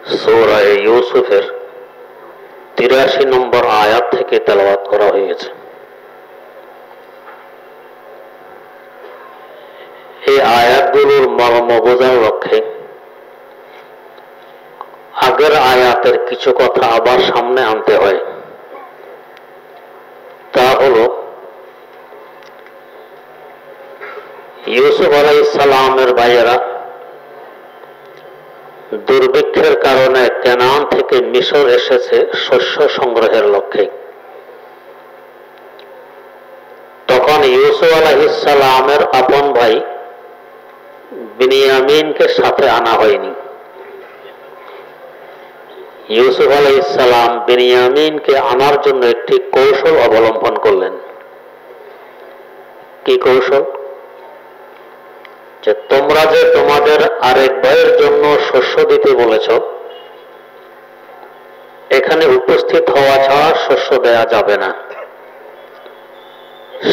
সূরা ইউসুফের ৮৩ নম্বর আয়াত থেকে তেলাওয়াত করা হয়েছে। এই আয়াতগুলোর মর্ম বোঝার লক্ষ্যে আগের আয়াতের কিছু কথা আবার সামনে আনতে হয়। তা হল, ইউসুফ আলাইহিস সালামের ভাইয়েরা দুর্ভিক্ষের কারণে কানান থেকে মিশর এসেছে শস্য সংগ্রহের লক্ষ্যে। তখন ইউসুফ আলাইহিস সালামের আপন ভাই বিনিয়ামিনকে সাথে আনা হয়নি। ইউসুফ আলাইহিস সালাম বিনিয়ামিনকে আনার জন্য একটি কৌশল অবলম্বন করলেন। কি কৌশল? যে তোমরা যে তোমাদের আরেক ভাইয়ের জন্য শস্য দিতে বলেছ, এখানে উপস্থিত হওয়া ছাড়া শস্য দেয়া যাবে না।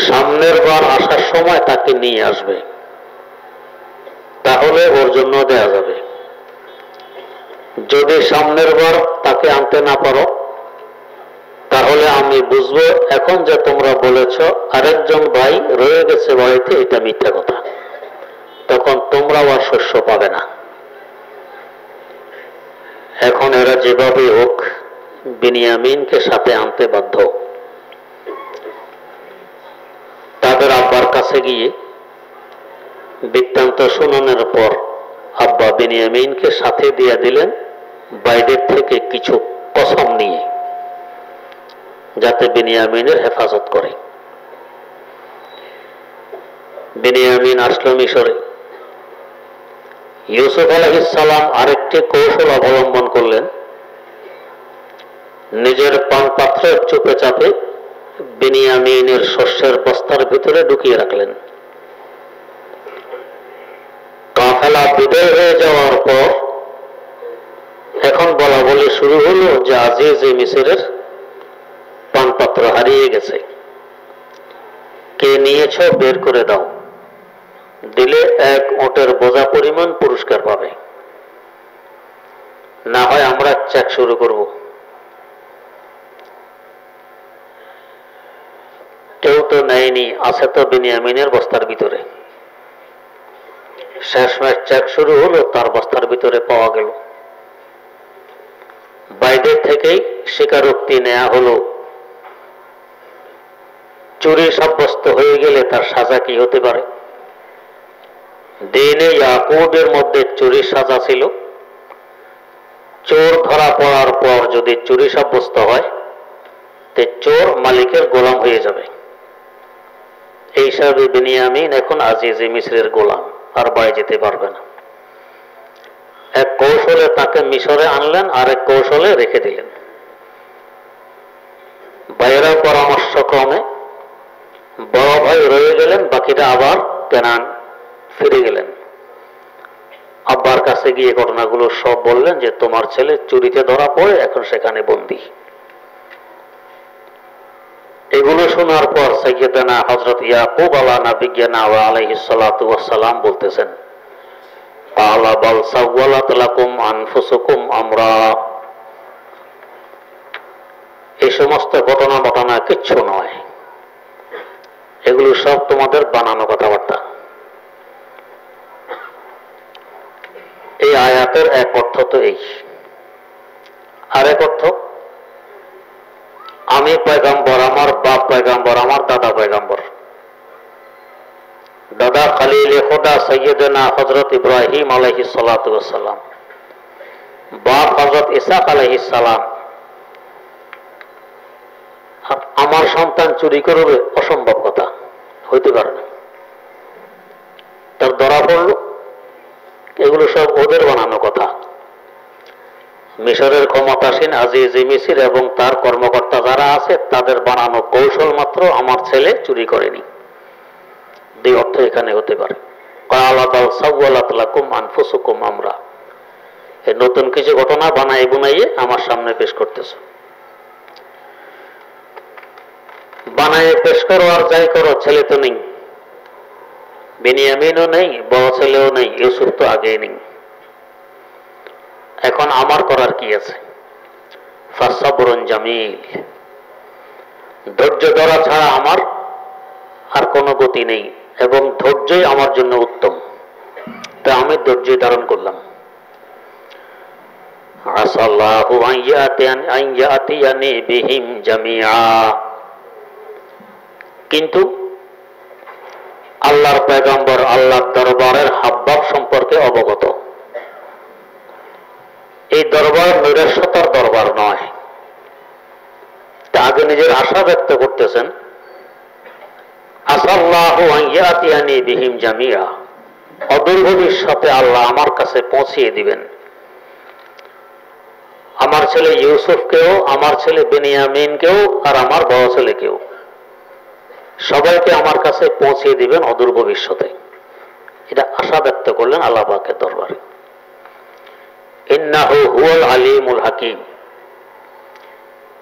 সামনের বার আসার সময় তাকে নিয়ে আসবে, তাহলে ওর জন্য দেয়া যাবে। যদি সামনের বার তাকে আনতে না পারো, তাহলে আমি বুঝবো এখন যে তোমরা বলেছ আরেকজন ভাই রয়ে গেছে বাড়িতে, এটা মিথ্যা কথা। তখন তোমরাও আর শস্য পাবে না। এখন এরা যেভাবে হোক বিনিয়ামিনকে সাথে আনতে বাধ্য। তাদের আব্বার কাছে গিয়ে বৃত্তান্ত শুনানোর পর আব্বা বিনিয়ামিনকে সাথে দিয়ে দিলেন বাইরের থেকে কিছু কসম নিয়ে, যাতে বিনিয়ামিনের হেফাজত করে। বিনিয়ামিন আসলো মিশরে। ইউসুফ আলাইহিস সালাম আরেকটি কৌশল অবলম্বন করলেন। নিজের পান পাত্রে চুপে চাপে বিনিয়ামিনের শস্যের বস্তার ভিতরে ঢুকিয়ে রাখলেন। কাফেলা বিদায় হয়ে যাওয়ার পর এখন বলা বলি শুরু হলো যে আজিজ মিসরের পানপাত্র হারিয়ে গেছে, কে নিয়েছ বের করে দাও, দিলে এক ওটের বোঝা পরিমাণ পুরস্কার পাবে, না হয় আমরা চেক শুরু করব। কেউ তো নেয়নি, আছে তো বিনিয়ামিনের বস্তার ভিতরে। শেষমেশ চেক শুরু হলো, তার বস্তার ভিতরে পাওয়া গেল। বাইরে থেকেই স্বীকারোক্তি নেওয়া হলো। চুরি সাব্যস্ত হয়ে গেলে তার সাজা কি হতে পারে? দিনে ইয়াকুবের মধ্যে চুরির সাজা ছিল। চোর ধরা পড়ার পর যদি চুরি সাব্যস্ত হয়, তে চোর মালিকের গোলাম হয়ে যাবে। এই হিসাবে বিনিয়ামিন এখন আজিজ মিসরের গোলাম, আর বাইরে যেতে পারবে না। এক কৌশলে তাকে মিশরে আনলেন, আরেক কৌশলে রেখে দিলেন। ভাইয়েরা পরামর্শ ক্রমে বড় ভাই রয়ে গেলেন, বাকিরা আবার কেনান ফিরে গেলেন। আব্বার কাছে গিয়ে ঘটনাগুলো সব বললেন যে তোমার ছেলে চুরিতে ধরা পড়ে এখন সেখানে বন্দী। এগুলো শোনার পর সাইয়্যিদানা হযরত ইয়াকুব আলাইহিস সালাতু ওয়াস সালাম বলতেছেন, ক্বালা বাল সাওয়ালাত লাকুম আনফুসুকুম আমরা। এই সমস্ত ঘটনা কিচ্ছু নয়, এগুলো সব তোমাদের বানানো কথাবার্তা। এই আয়াতের এক অর্থ তো এই, আরেক অর্থ, আমি পয়গম্বর, আমার বাপ পয়গম্বর, আমার দাদা পয়গম্বর। দাদা খলিল খোদা সৈয়দনা হযরত ইব্রাহিম আলাইহিস সালাতু ওয়াস সালাম, বাপ হযরত ইসহাক আলাইহিস সালাম। আমার সন্তান চুরি করবে, অসম্ভব কথা, হইতে পারে না। তার ধরা পড়ল, এগুলো সব ওদের বানানো কথা। মিশরের ক্ষমতাসীন আজিজ মিসর এবং তার কর্মকর্তা যারা আছে তাদের বানানো কৌশল মাত্র আমার ছেলে চুরি করেনি। দুই অর্থ এখানে হতে পারে। ক্বালা বাল সাওয়ালাত লাকুম আনফুসুকুম আমরা, এই নতুন কিছু ঘটনা বানাই বুনাইয়ে আমার সামনে পেশ করতেছ। বানায় পেশ করো আর যাই করো, ছেলে তো নেই, বিনিয়ামিনও নেই, বড় ছেলেও নেই, ইউসুফ তো আগেই নেই। এখন আমার করার কি আছে? ফাসাবরুন জামিল, ধৈর্য ধরা ছাড়া আমার আর কোনো গতি নেই, এবং ধৈর্যই আমার জন্য উত্তম। তা আমি ধৈর্য ধারণ করলাম। আসাল্লাহু আন ইয়াতিয়ানি বিহিম জামিআ, কিন্তু আল্লাহর পয়গম্বর আল্লাহর দরবারের হাবভাব সম্পর্কে অবগত। এই দরবার নৈরাশ্যতার দরবার নয়। তা আগে নিজের আশা ব্যক্ত করতেছেন, আসাল্লাহু আন ইয়াতিয়ানি বিহিম জামিআ, অদূর ভবিষ্যতে আল্লাহ আমার কাছে পৌঁছিয়ে দিবেন। আমার ছেলে ইউসুফকেও, আমার ছেলে বেনিয়ামিনকেও, আর আমার বড় ছেলেকেও, সবাইকে আমার কাছে পৌঁছিয়ে দিবেন অদূর ভবিষ্যতে। এটা আশা ব্যক্ত করলেন আল্লাহ পাকের দরবারে। ইন্নাহু হুয়াল আলিমুল হাকিম,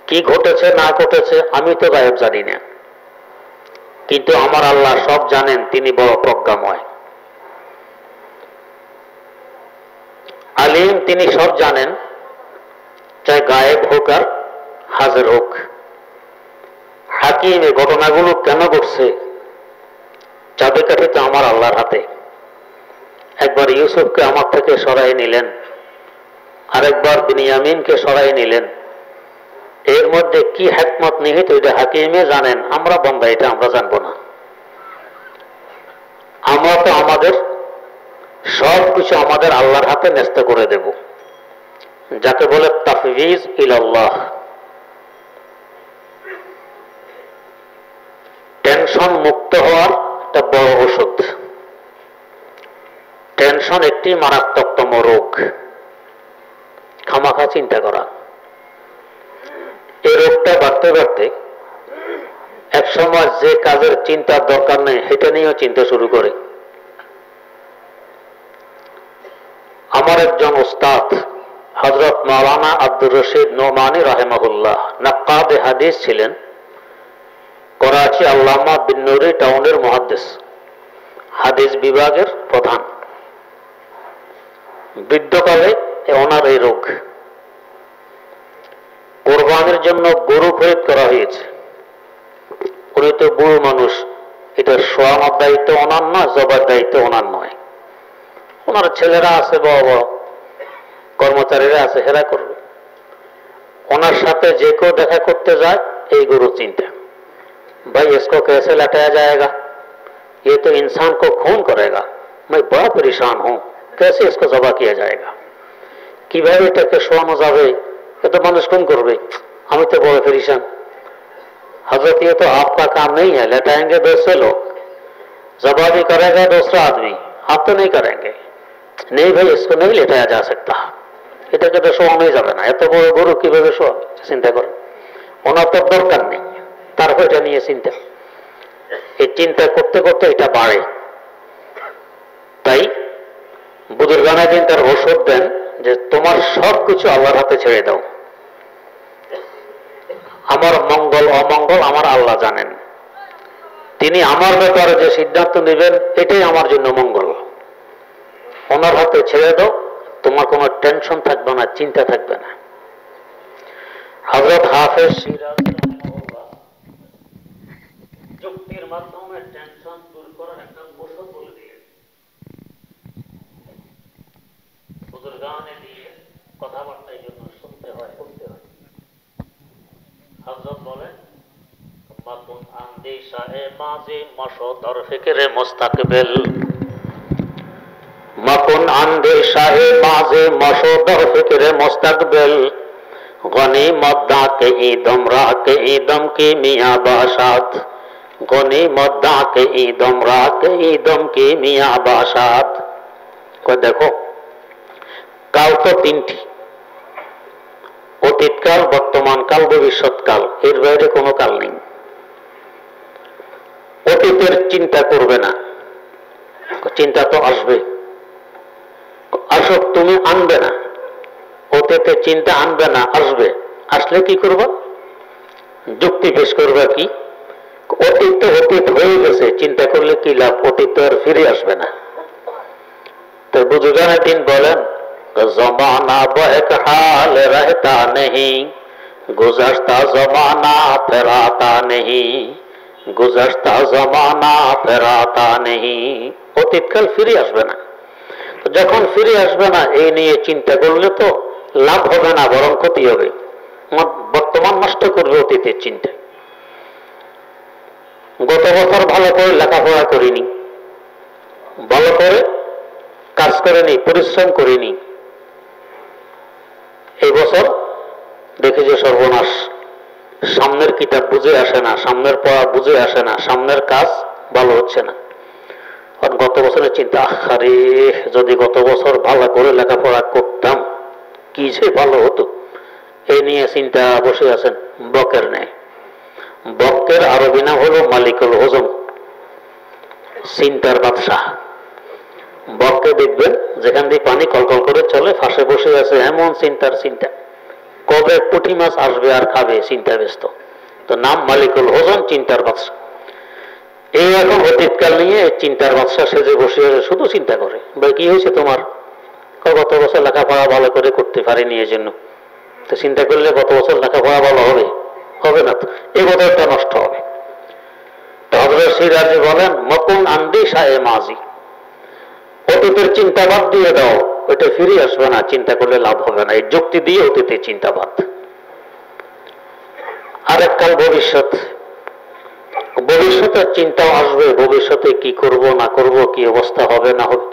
কি ঘটেছে না ঘটেছে আমি তো গায়েব জানি না, কিন্তু আমার আল্লাহ সব জানেন, তিনি বড় প্রজ্ঞাময়। আলিম, তিনি সব জানেন, চাই গায়েব হোক আর হাজির হোক। হাকিম, এই ঘটনাগুলো কেন ঘটছে চাবিকাঠি তো আমার আল্লাহর হাতে। একবার ইউসুফকে আমার থেকে সরাই নিলেন, আরেকবার বিনিয়ামিনকে সরাই নিলেন। এর মধ্যে কি হিকমত নিহিত এটা হাকিমে জানেন, আমরা বান্দা এটা আমরা জানবো না। আমরা তো আমাদের সব কিছু আমাদের আল্লাহর হাতে ন্যস্ত করে দেব, যাকে বলে তাফওয়িজ ইলাল্লাহ। টেনশন মুক্ত হওয়ার একটা বড় ওষুধ। টেনশন একটি মারাত্মকতম রোগ, খামাখা চিন্তা করা। এই রোগটা বাড়তে বাড়তে এক সময় যে কাজের চিন্তার দরকার নেই সেটা নিয়েও চিন্তা শুরু করে। আমার একজন উস্তাদ হযরত মাওলানা আব্দুর রশিদ নোমানী রাহিমাহুল্লাহ নাক্কাদে হাদিস ছিলেন, করাচি আল্লামা বিন নুরি টাউনের মুহাদ্দিস, হাদিস বিভাগের প্রধান। বৃদ্ধকালে ওনার এই রোগ। কোরবানির জন্য গরু খরিদ করা হয়েছে। উনি তো বুড়ো মানুষ, এটা শোয়ানোর দায়িত্ব ওনার নয়, জবার দায়িত্ব ওনার নয়। ওনার ছেলেরা আছে, বড় বড় কর্মচারীরা আছে, হেরা করবে। ওনার সাথে যে কেউ দেখা করতে যায় এই গরু চিন্তা, भाई इसको कैसे लटाया जाएगा, ये तो इंसान को खून करेगा, मैं बड़ा परेशान हूं, कैसे इसको जबा किया जाएगा, কিভাবে এটাকে শোয়ানো যাবে, এত মানুষ খুন করবে, আমি তো বড় পরেशान। हजरत ये तो आपका काम नहीं है, लटाएंगे दूसरे लोग, जबा भी करेगा दूसरा आदमी, आप तो नहीं करेंगे। नहीं भाई, इसको नहीं लेटाया जा सकता, এটাকে তো শোয়ানোই যাবে না, এত বড় গরু কিভাবে শোয়াবে, চিন্তা করে। ওনার তো দরকার নেই, তারপর এটা নিয়ে চিন্তা। এই চিন্তা করতে করতে এটা বাড়ে। তাই বুজুর্গানা দিন তার ওষুধ দেন যে তোমার সব কিছু আল্লাহর হাতে ছেড়ে দাও, আমার মঙ্গল অমঙ্গল আমার আল্লাহ জানেন, তিনি আমার ব্যাপারে যে সিদ্ধান্ত নেবেন এটাই আমার জন্য মঙ্গল। ওনার হাতে ছেড়ে দাও, তোমার কোনো টেনশন থাকবে না, চিন্তা থাকবে না। হযরত হাফেজ সিরাজ যুক্তির মাধ্যমে টেনশন দূর করার একটা ওষুধ বলে দিলেন। বুজুর্গানে দিয়ে কথাবার্তার জন্য শুনতে হয়, বলতে হয়। হযরত বলেন, মাকুন আন্দেশায়ে মাজি মাশদর ফিকরে মুস্তাকবিল, মাকুন আন্দেশায়ে মাজি মাশদর ফিকরে মুস্তাকবিল, গনিমত দাকে ঈদম রাকে ঈদম কি মিয়া বাসাত, গনিমত দাকে ঈদম রাকে ঈদম কি মিয়া বাসাত। কই দেখো, কাল তো তিনটি, অতীতকাল, বর্তমানকাল, ভবিষ্যৎকাল, এর বাইরে কোনো কাল নেই। অতীতের চিন্তা করবে না, চিন্তা তো আসবে, আসুক, তুমি আনবে না, অতীতে চিন্তা আনবে না, আসবে। আসলে কি করবা? যুক্তি পেশ করবা কি? অতীত তো অতীত হয়ে গেছে, চিন্তা করলে কি লাভ, অতীত তো আর ফিরে আসবে না। তো বুজুর্গানে দিন বলেন, जमाना बहरहाल रहता नहीं, गुज़श्ता जमाना फिर आता नहीं, गुज़श्ता जमाना फिर आता नहीं। অতীতকাল ফিরে আসবে না। তো যখন ফিরে আসবে না এই নিয়ে চিন্তা করলে তো লাভ হবে না, বরং ক্ষতি হবে। বর্তমান নষ্ট করবে অতীতের চিন্তা। গত বছর ভালো করে লেখাপড়া করিনি, ভালো করে কাজ করিনি, পরিশ্রম করিনি, এই বছর দেখি যে সর্বনাশ, সামনের কিতাব বুঝে আসে না, সামনের পড়া বুঝে আসে না, সামনের কাজ ভালো হচ্ছে না। আর গত বছরের চিন্তা, আরে যদি গত বছর ভালো করে লেখাপড়া করতাম কি যে ভালো হতো, এই নিয়ে চিন্তা বসে আছেন বকের নেয়। বকের আরবি নাম হলো মালিকুল হুজুম, চিন্তার বাদশাহ। বককে দেখবেন যেখান দিয়ে পানি কলকল করে চলে, ফাঁসে বসে আছে, এমন চিন্তার চিন্তা, কবে পুঁটি মাছ আসবে আর খাবে, চিন্তা ব্যস্ত। তো নাম মালিকুল হুজুম, চিন্তার বাদশাহ। এই এখন অতীতকাল নিয়ে চিন্তার বাদশাহ সেজে বসে আছে, শুধু চিন্তা করে, ভাই কি হয়েছে তোমার? গত বছর লেখাপড়া ভালো করে করতে পারিনি, এই জন্য। তো চিন্তা করলে গত বছর লেখাপড়া ভালো হবে? হবে না, তো এই বছরটা নষ্ট হবে। তো হযরত সিরাজি বলেন, মকুন আন্দি শায়ে মাজি, অতীতের চিন্তা বাদ দিয়ে দাও, ওইটা ফিরে আসবে না, চিন্তা করলে লাভ হবে না, এই যুক্তি দিয়ে অতীতের চিন্তা বাদ। আরেক কাল ভবিষ্যৎ, ভবিষ্যতের চিন্তাও আসবে, ভবিষ্যতে কি করব না করব, কি অবস্থা হবে না হবে,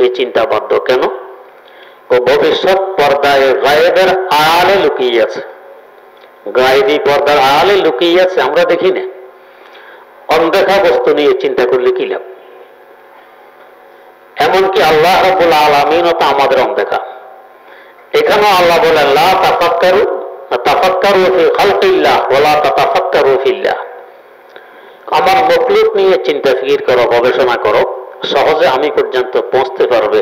এই চিন্তা বাধ্য। কেন? ও ভবিষ্যৎ পর্দায় গায়েবের আড়ালে লুকিয়ে আছে, গায়েবী পর্দার আড়ালে লুকিয়ে আছে, আমরা দেখি না। অনদেখা বস্তু নিয়ে চিন্তা করলে কি লাভ? এমনকি আল্লাহ রাব্বুল আলামিনও তো আমাদের অনদেখা। এখানেও আল্লাহ বলেন, লা তাফাক্কারু তাফাক্কারু ফি খালকিল্লাহ ওয়া লা তাতাফাক্কারু ফিল্লাহ। আমার মখলুক নিয়ে চিন্তা ফিকির করো, গবেষণা করো, সহজে আমি পর্যন্ত পৌঁছতে পারবে,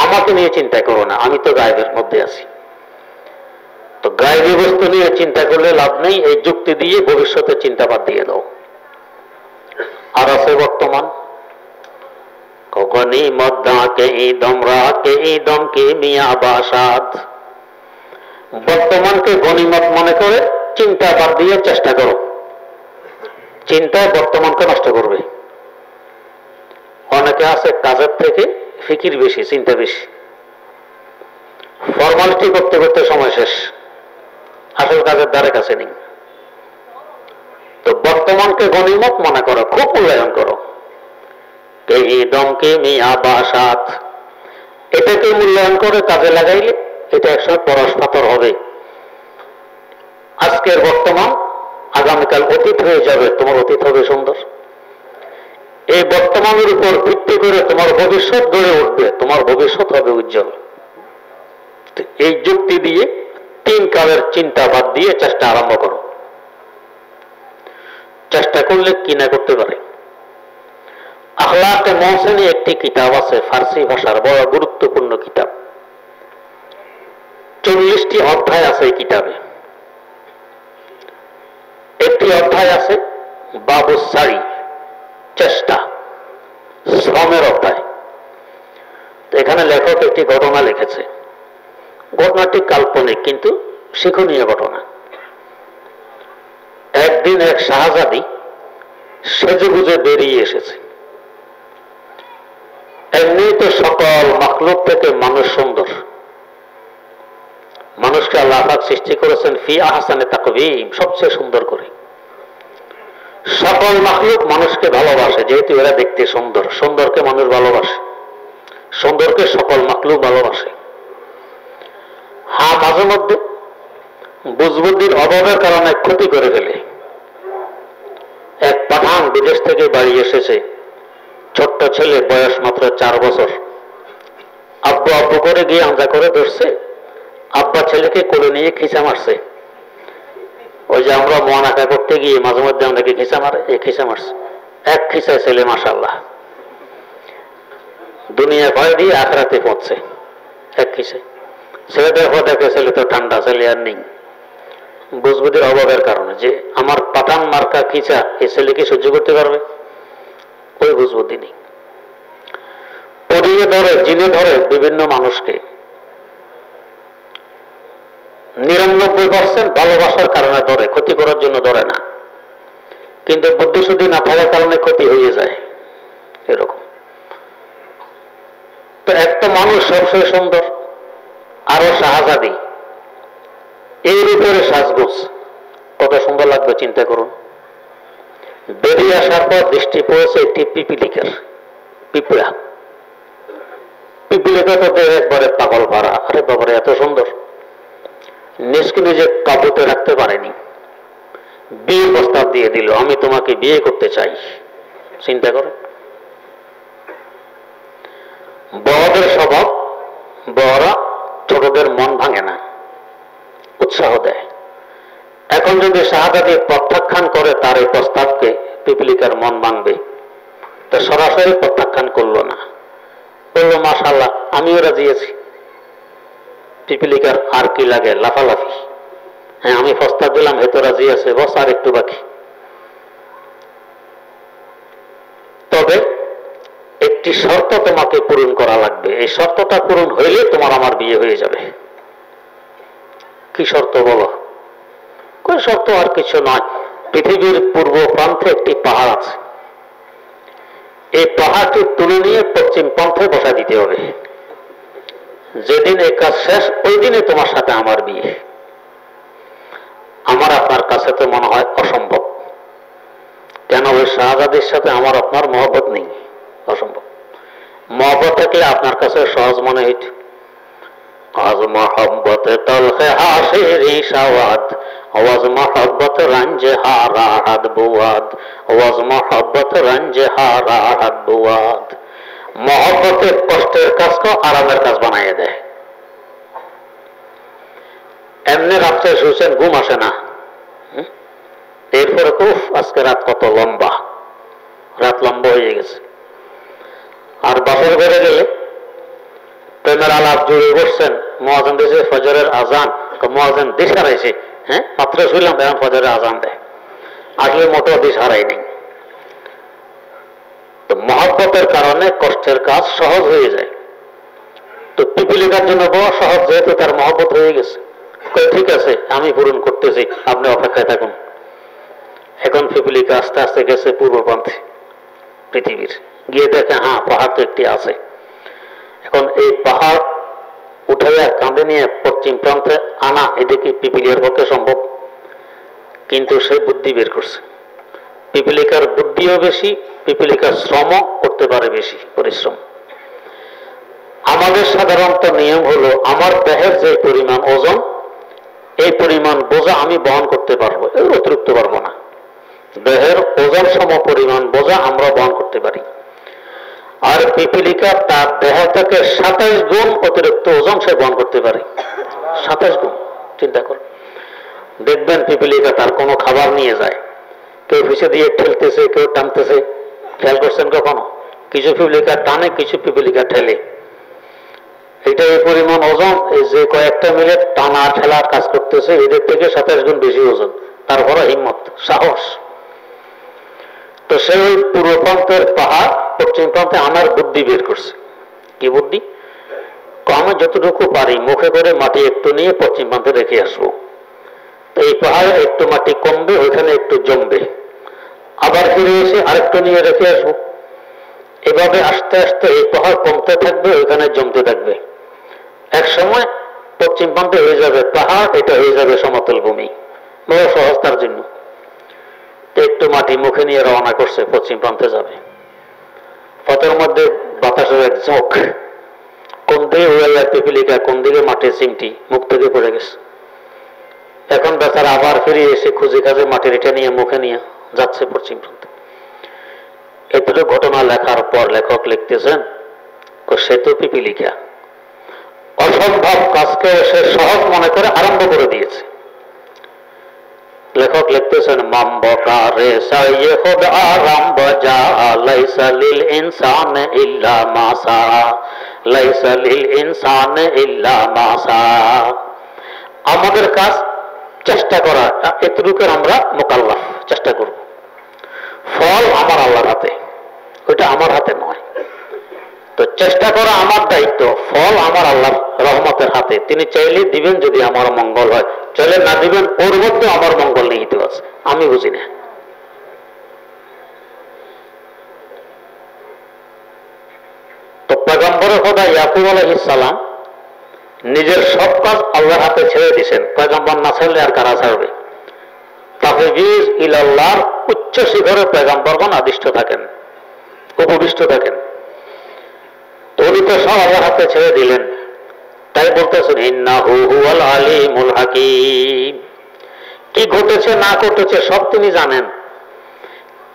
আমাকে নিয়ে চিন্তা করো না, আমি তো গায়েবের মধ্যে আছি। তো গায়েবী বস্তু নিয়ে চিন্তা করলে লাভ নেই, এই যুক্তি দিয়ে ভবিষ্যতের চিন্তা বাদ দিয়ে দাও। আর আছে বর্তমান, গনিমত দাকে ঈদম রাকে ঈদম কে মিয়া বাসাদ। বর্তমানকে গনিমত মনে করে চিন্তা বাদ দিয়ে চেষ্টা করো, চিন্তা বর্তমানকে নষ্ট করবে। অনেকে আছে কাজের থেকে ফিকির বেশি, চিন্তা বেশি, ফর্মালিটি করতে করতে সময় শেষ, আসল কাজের দ্বারে কাছে নেই। তো বর্তমানকে গনিমত মনে করো, খুব মূল্যায়ন করো। দমকে মিয়া বাসাত, এটাকে মূল্যায়ন করে কাজে লাগাইলে এটা একসময় পরশ পাথর হবে। আজকের বর্তমান আগামীকাল অতীত হয়ে যাবে, তোমার অতীত হবে সুন্দর। এই বর্তমানের উপর ভিত্তি করে তোমার ভবিষ্যৎ গড়ে উঠবে, তোমার ভবিষ্যৎ হবে উজ্জ্বল। এই যুক্তি দিয়ে তিন কালের চিন্তা বাদ দিয়ে চেষ্টা আরম্ভ করো। চেষ্টা করলে কি না করতে পারে। আখলাকে মহসেনি একটি কিতাব আছে, ফার্সি ভাষার বড় গুরুত্বপূর্ণ কিতাব, 40টি অধ্যায় আছে এই কিতাবে। একটি অধ্যায় আছে বাবুসারি, চেষ্টা, শ্রমের অধ্যায়। এখানে লেখক একটি ঘটনা লিখেছে, ঘটনাটি কাল্পনিক কিন্তু শিক্ষণীয় ঘটনা। একদিন এক শাহজাদি সেজে গুজে বেরিয়ে এসেছে। এমনি তো সকল মাখলুক থেকে মানুষ সুন্দর, মানুষকে আল্লাহ পাক সৃষ্টি করেছেন ফি আহসানে তাকওয়িম, সবচেয়ে সুন্দর করে। সকল মাখলুক মানুষকে ভালোবাসে, যেহেতু এরা দেখতে সুন্দর, সুন্দরকে মানুষ ভালোবাসে, সুন্দরকে সকল মাখলুক ভালোবাসে। হ্যাঁ, মাঝে মধ্যে বুঝবুদ্ধির অভাবের কারণে ক্ষতি করে ফেলে। এক পাঠান বিদেশ থেকে বাড়ি এসেছে, ছোট্ট ছেলে, বয়স মাত্র 4 বছর। আব্বু আব্বু করে গিয়ে আমজা করে ধরছে, আব্বা ছেলেকে কোলে নিয়ে খিচা মারছে। ওই যে আমরা মহানাকা করতে গিয়ে মাঝে মধ্যে আমাকে খিচা মারে, এই খিচা মারছে। এক খিচায় ছেলে মাশাআল্লাহ দুনিয়া ভয় দিয়ে আখরাতে পৌঁছছে, এক খিচায়। ছেলেদের ভয় দেখে ছেলে তো ঠান্ডা, ছেলে আর নেই। বুঝবুদ্ধির অভাবের কারণে, যে আমার পাঠান মার্কা খিচা এই ছেলেকে সহ্য করতে পারবে, ওই বুঝবুদ্ধি নেই। পড়িয়ে ধরে, জিনে ধরে বিভিন্ন মানুষকে, 99% ভালোবাসার কারণে ধরে, ক্ষতি করার জন্য ধরে না, কিন্তু বুদ্ধিশুদ্ধি না থাকার কারণে ক্ষতি হয়ে যায় এরকম। তো একটা মানুষ সবসময় সুন্দর, আরো শাহজাদি, এর উপরে সাজগোজ, কত সুন্দর লাগবে চিন্তা করুন। বেরিয়ে আসার পর দৃষ্টি পড়েছে একটি পিপিলিকার, পিঁপড়া। পিপিলিকা তো একবারে পাগল ভরা, আরে বাবারে এত সুন্দর, নিজকে নিজে কাবুতে রাখতে পারেনি, বিয়ে প্রস্তাব দিয়ে দিল, আমি তোমাকে বিয়ে করতে চাই। চিন্তা করে, বড়দের স্বভাব, বড়রা ছোটদের মন ভাঙে না, উৎসাহ দেয়। এখন যদি শাহজাদি প্রত্যাখ্যান করে তার এই প্রস্তাবকে, পিপিলিকার মন ভাঙবে। তো সরাসরি প্রত্যাখ্যান করলো না, বললো মাশাআল্লাহ আমিও রাজি আছি। পিপিলিকার আর কি লাগে, লাফালাফি। হ্যাঁ আমি প্রস্তাব দিলাম, এত রাজি আছে, বস আর একটু বাকি। তবে একটি শর্ত তোমাকে পূরণ করা লাগবে, এই শর্তটা পূরণ হইলে তোমার আমার বিয়ে হয়ে যাবে। কি শর্ত বলো? কোন শর্ত আর কিছু নয়, পৃথিবীর পূর্ব প্রান্তে একটি পাহাড় আছে, এই পাহাড়টি তুলে নিয়ে পশ্চিম প্রান্তে বসা দিতে হবে। যেদিন এই কাজ শেষ, ওই দিনে তোমার সাথে আমার বিয়ে। আমার আপনার কাছে তো মনে হয় অসম্ভব, কেন ওই শাহজাদির সাথে আমার আপনার মহব্বত নেই, অসম্ভব। মহব্বত থাকলে আপনার কাছে সহজ মনে হইত। আজ মহব্বত তলখে হাসিরি সাওয়াদ, ওয়াজ মহব্বত রঞ্জে হারা হাদ বুয়াদ, ওয়াজ মহব্বত রঞ্জে হারা হাদ বুয়াদ। মহব্বতের কষ্টের কাজকে আরামের কাজ বানাইয়ে দেয়। এমনি রাত্রে শুয়েছেন, ঘুম আসে না, এরপরে উফ আজকে রাত কত লম্বা, রাত লম্বা হয়ে গেছে। আর বাসর ঘরে গেলে প্রেমের আলাপ জুড়ে বসছেন, মুয়াজ্জিন দিয়েছে ফজরের আজান, মুয়াজ্জিন দিশ হারাইছে, হ্যাঁ মাত্র শুনলাম এখন ফজরের আজান দেয়, আসলে মোটো দিশ হারাই নেই। তো মহব্বতের কারণে কষ্টের কাজ সহজ হয়ে যায়। তো পিপিলিকার জন্য বড় সহজ, যেহেতু তার মহব্বত হয়ে গেছে। ঠিক আছে আমি পূরণ করতেছি, আপনি অপেক্ষায় থাকুন। এখন পিপিলিকা আস্তে আস্তে গেছে পূর্ব প্রান্তে পৃথিবীর, গিয়ে দেখে হ্যাঁ পাহাড় তো একটি আছে। এখন এই পাহাড় উঠাইয়া কাঁধে নিয়ে পশ্চিম প্রান্তে আনা, এদিকে পিপিলিকার পক্ষে সম্ভব, কিন্তু সে বুদ্ধি বের করছে। পিপিলিকার বুদ্ধিও বেশি, পিপিলিকার শ্রম করতে পারে বেশি, পরিশ্রম। আমাদের সাধারণত নিয়ম হলো আমার দেহের যে পরিমাণ ওজন, এই পরিমাণ বোঝা আমি বহন করতে পারবো, এর অতিরিক্ত পারবো না। দেহের ওজন সম পরিমাণ বোঝা আমরা বহন করতে পারি। আর পিপিলিকা তার দেহ থেকে 27 গুণ অতিরিক্ত ওজন সে বহন করতে পারে, 27 গুণ। চিন্তা কর, দেখবেন পিপিলিকা তার কোনো খাবার নিয়ে যায়, কেউ পিছিয়ে দিয়ে ঠেলতেছে, কেউ টানতেছে, খেয়াল করছেন কখনো? কিছু পিপিলিকা টানে, কিছু পিপিলিকা ঠেলে। এটা এই পরিমাণ ওজন, এই যে কয়েকটা মিলে টানা ঠেলার কাজ করতেছে, এদের থেকে 27 গুণ বেশি ওজন, তারপরে হিম্মত, সাহস। তো সেই পূর্ব প্রান্তের পাহাড় পশ্চিম প্রান্তে আমার বুদ্ধি বের করছে। কি বুদ্ধি? আমি যতটুকু পারি মুখে করে মাটি একটু নিয়ে পশ্চিম প্রান্তে রেখে আসবো। তো এই পাহাড়ে একটু মাটি কমবে, ওইখানে একটু জমবে, আবার ফিরে এসে আরেকটু নিয়ে রেখে আসবো। এভাবে আস্তে আস্তে এই পাহাড় কমতে থাকবে, ওইখানে জমতে থাকবে। এক সময় পশ্চিম প্রান্তে হয়ে যাবে পাহাড়, এটা হয়ে যাবে সমতল ভূমি, বড় সহজ তার জন্য। একটু মাটি মুখে নিয়ে রওনা করছে, পশ্চিম প্রান্তে যাবে। পথের মধ্যে বাতাসের এক ঝোঁক, কোন দিকে উড়াইয়া পিপিলিকা, কোন দিকে মাটির চিমটি মুখ থেকে পড়ে গেছে। এখন বেচারা আবার ফিরে এসে খুঁজে খাজে মাটি রেটে নিয়ে মুখে নিয়ে যাচ্ছে পশ্চিম প্রান্তে। এতটুকু ঘটনা লেখার পর লেখক লিখতেছেন, সে তো পিপিলিকা, অসম্ভব কাজকে সে সহজ মনে করে আরম্ভ করে দিয়েছে। লেখক লিখতেছেন, মাম্বকারে সাইয়ে খুদ আরম্ভ যা, লাইসা লিল ইনসান ইল্লা মা সা, লাইসা লিল ইনসান ইল্লা মা সা। আমাদের কাজ চেষ্টা করা, এতটুকু আমরা মোকাল্লাফ, চেষ্টা করব। ফল আমার আল্লাহর হাতে, ওইটা আমার হাতে নয়। তো চেষ্টা করা আমার দায়িত্ব, ফল আমার আল্লাহর রহমতের হাতে, তিনি চাইলে দিবেন যদি আমার মঙ্গল হয়, চাইলে না দিবেন, ওর মধ্যে আমার মঙ্গল নিহিত আছে, আমি বুঝি না। তো পয়গম্বর খোদা ইয়াকুব আলাইহিস সালাম নিজের সব কাজ আল্লাহর হাতে ছেড়ে দিয়েছেন, পয়গম্বর না ছাড়লে আর কারা ছাড়বে? তাফবিজ ইলাল্লাহর উচ্চ শিখরে পয়গম্বরগণ আদিষ্ট থাকেন, উপবিষ্ট থাকেন। তো উনি তো সব আল্লাহর হাতে ছেড়ে দিলেন, তাই বলতেছেন ইন্নাহু হুয়াল আলিমুল হাকিম। কি ঘটেছে না ঘটেছে সব তিনি জানেন।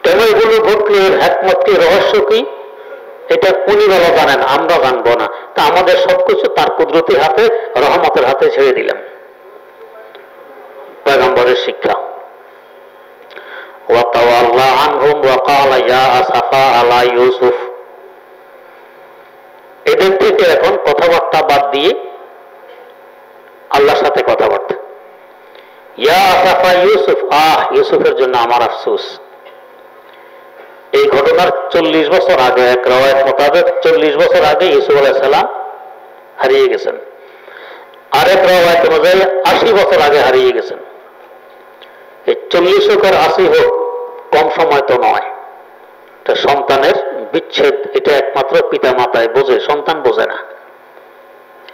কেন এগুলো ঘটলো, এর হিকমত কি, রহস্য কি, এটা উনি ভালো জানেন, আমরা জানবো না। তা আমাদের সবকিছু তার কুদরতি হাতে, রহমতের হাতে ছেড়ে দিলাম। পয়গম্বরের শিক্ষা। ওয়াতাওয়াল্লা আনহুম ওয়া ক্বালা ইয়া আসাফা আলা ইউসুফ। এদের থেকে এখন কথাবার্তা বাদ দিয়ে আল্লাহর সাথে কথাবার্তা। ইয়া আসাফা ইউসুফ, ইউসুফের জন্য আমার আফসোস। এই ঘটনার 40 বছর আগে, এক রাওয়ায়াত মোতাবেক 40 বছর আগে ইউসুফ আলাইহিস সালাম হারিয়ে গেছেন, আরেক রাওয়ায়াত অনুযায়ী 80 বছর আগে হারিয়ে গেছেন। এই 40 হোক আর 80 হোক, কম সময় তো নয়। এটা সন্তানের বিচ্ছেদ, এটা একমাত্র পিতা মাতায় বোঝে, সন্তান বোঝে না।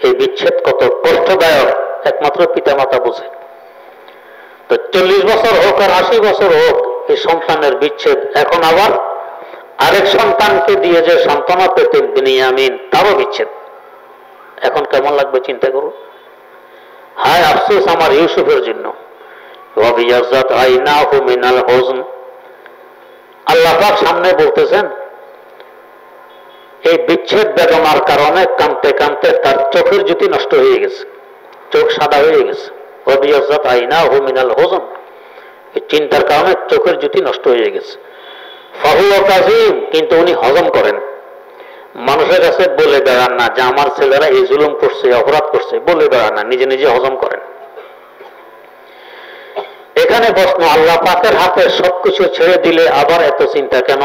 এই বিচ্ছেদ কত কষ্টদায়ক একমাত্র পিতা মাতা বোঝে। তো 40 বছর হোক আর 80 বছর হোক, এই সন্তানের বিচ্ছেদ। এখন আবার আরেক সন্তানকে দিয়ে যে সন্তান পেতেন বিনিয়ামিন, তারও বিচ্ছেদ। এখন কেমন লাগবে চিন্তা করুন। হায় আফসোস আমার ইউসুফের জন্য। আল্লাহ পাক সামনে বলতেছেন এই বিচ্ছেদ বেদনার কারণে কাঁদতে কাঁদতে তার চোখের জ্যোতি নষ্ট হয়ে গেছে, চোখ সাদা হয়ে গেছে। চিন্তার কারণে চোখের জ্যোতি নষ্ট হয়ে গেছে। ফাহুয়া কাযিম, কিন্তু উনি হজম করেন। মানুষের কাছে বলে বেড়ান না যে আমার ছেলেরা এই জুলুম করছে, অপরাধ করছে, বলে বেড়ান না, নিজে নিজে হজম করেন। এখানে প্রশ্ন, আল্লাহ পাকের হাতে সবকিছু ছেড়ে দিলে আবার এত চিন্তা কেন,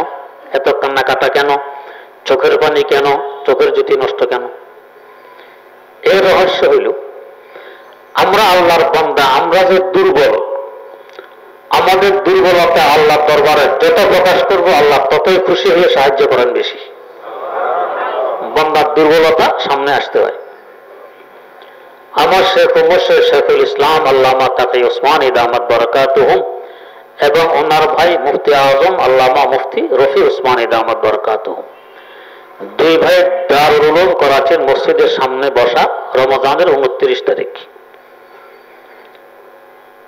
এত কান্নাকাটা কেন, চোখের পানি কেন, চোখের জ্যোতি নষ্ট কেন? এর রহস্য হইল আমরা আল্লাহর বান্দা, আমরা যে দুর্বল, আমাদের দুর্বলতা আল্লাহ দরবারে যত প্রকাশ করবো আল্লাহ ততই খুশি হয়ে সাহায্য করেন বেশি। বান্দার দুর্বলতা সামনে আসতে হয়। আমার শেখ মুর্শিদ শেখুল ইসলাম আল্লামা তাকি ওসমানী দামাত বরকাতুহুম এবং ওনার ভাই মুফতি আজম আল্লামা মুফতি রফি ওসমানী দামাত বরকাতুহুম, দুই ভাই দারুল উলুম করাচির মসজিদের সামনে বসা রমজানের 29 তারিখ।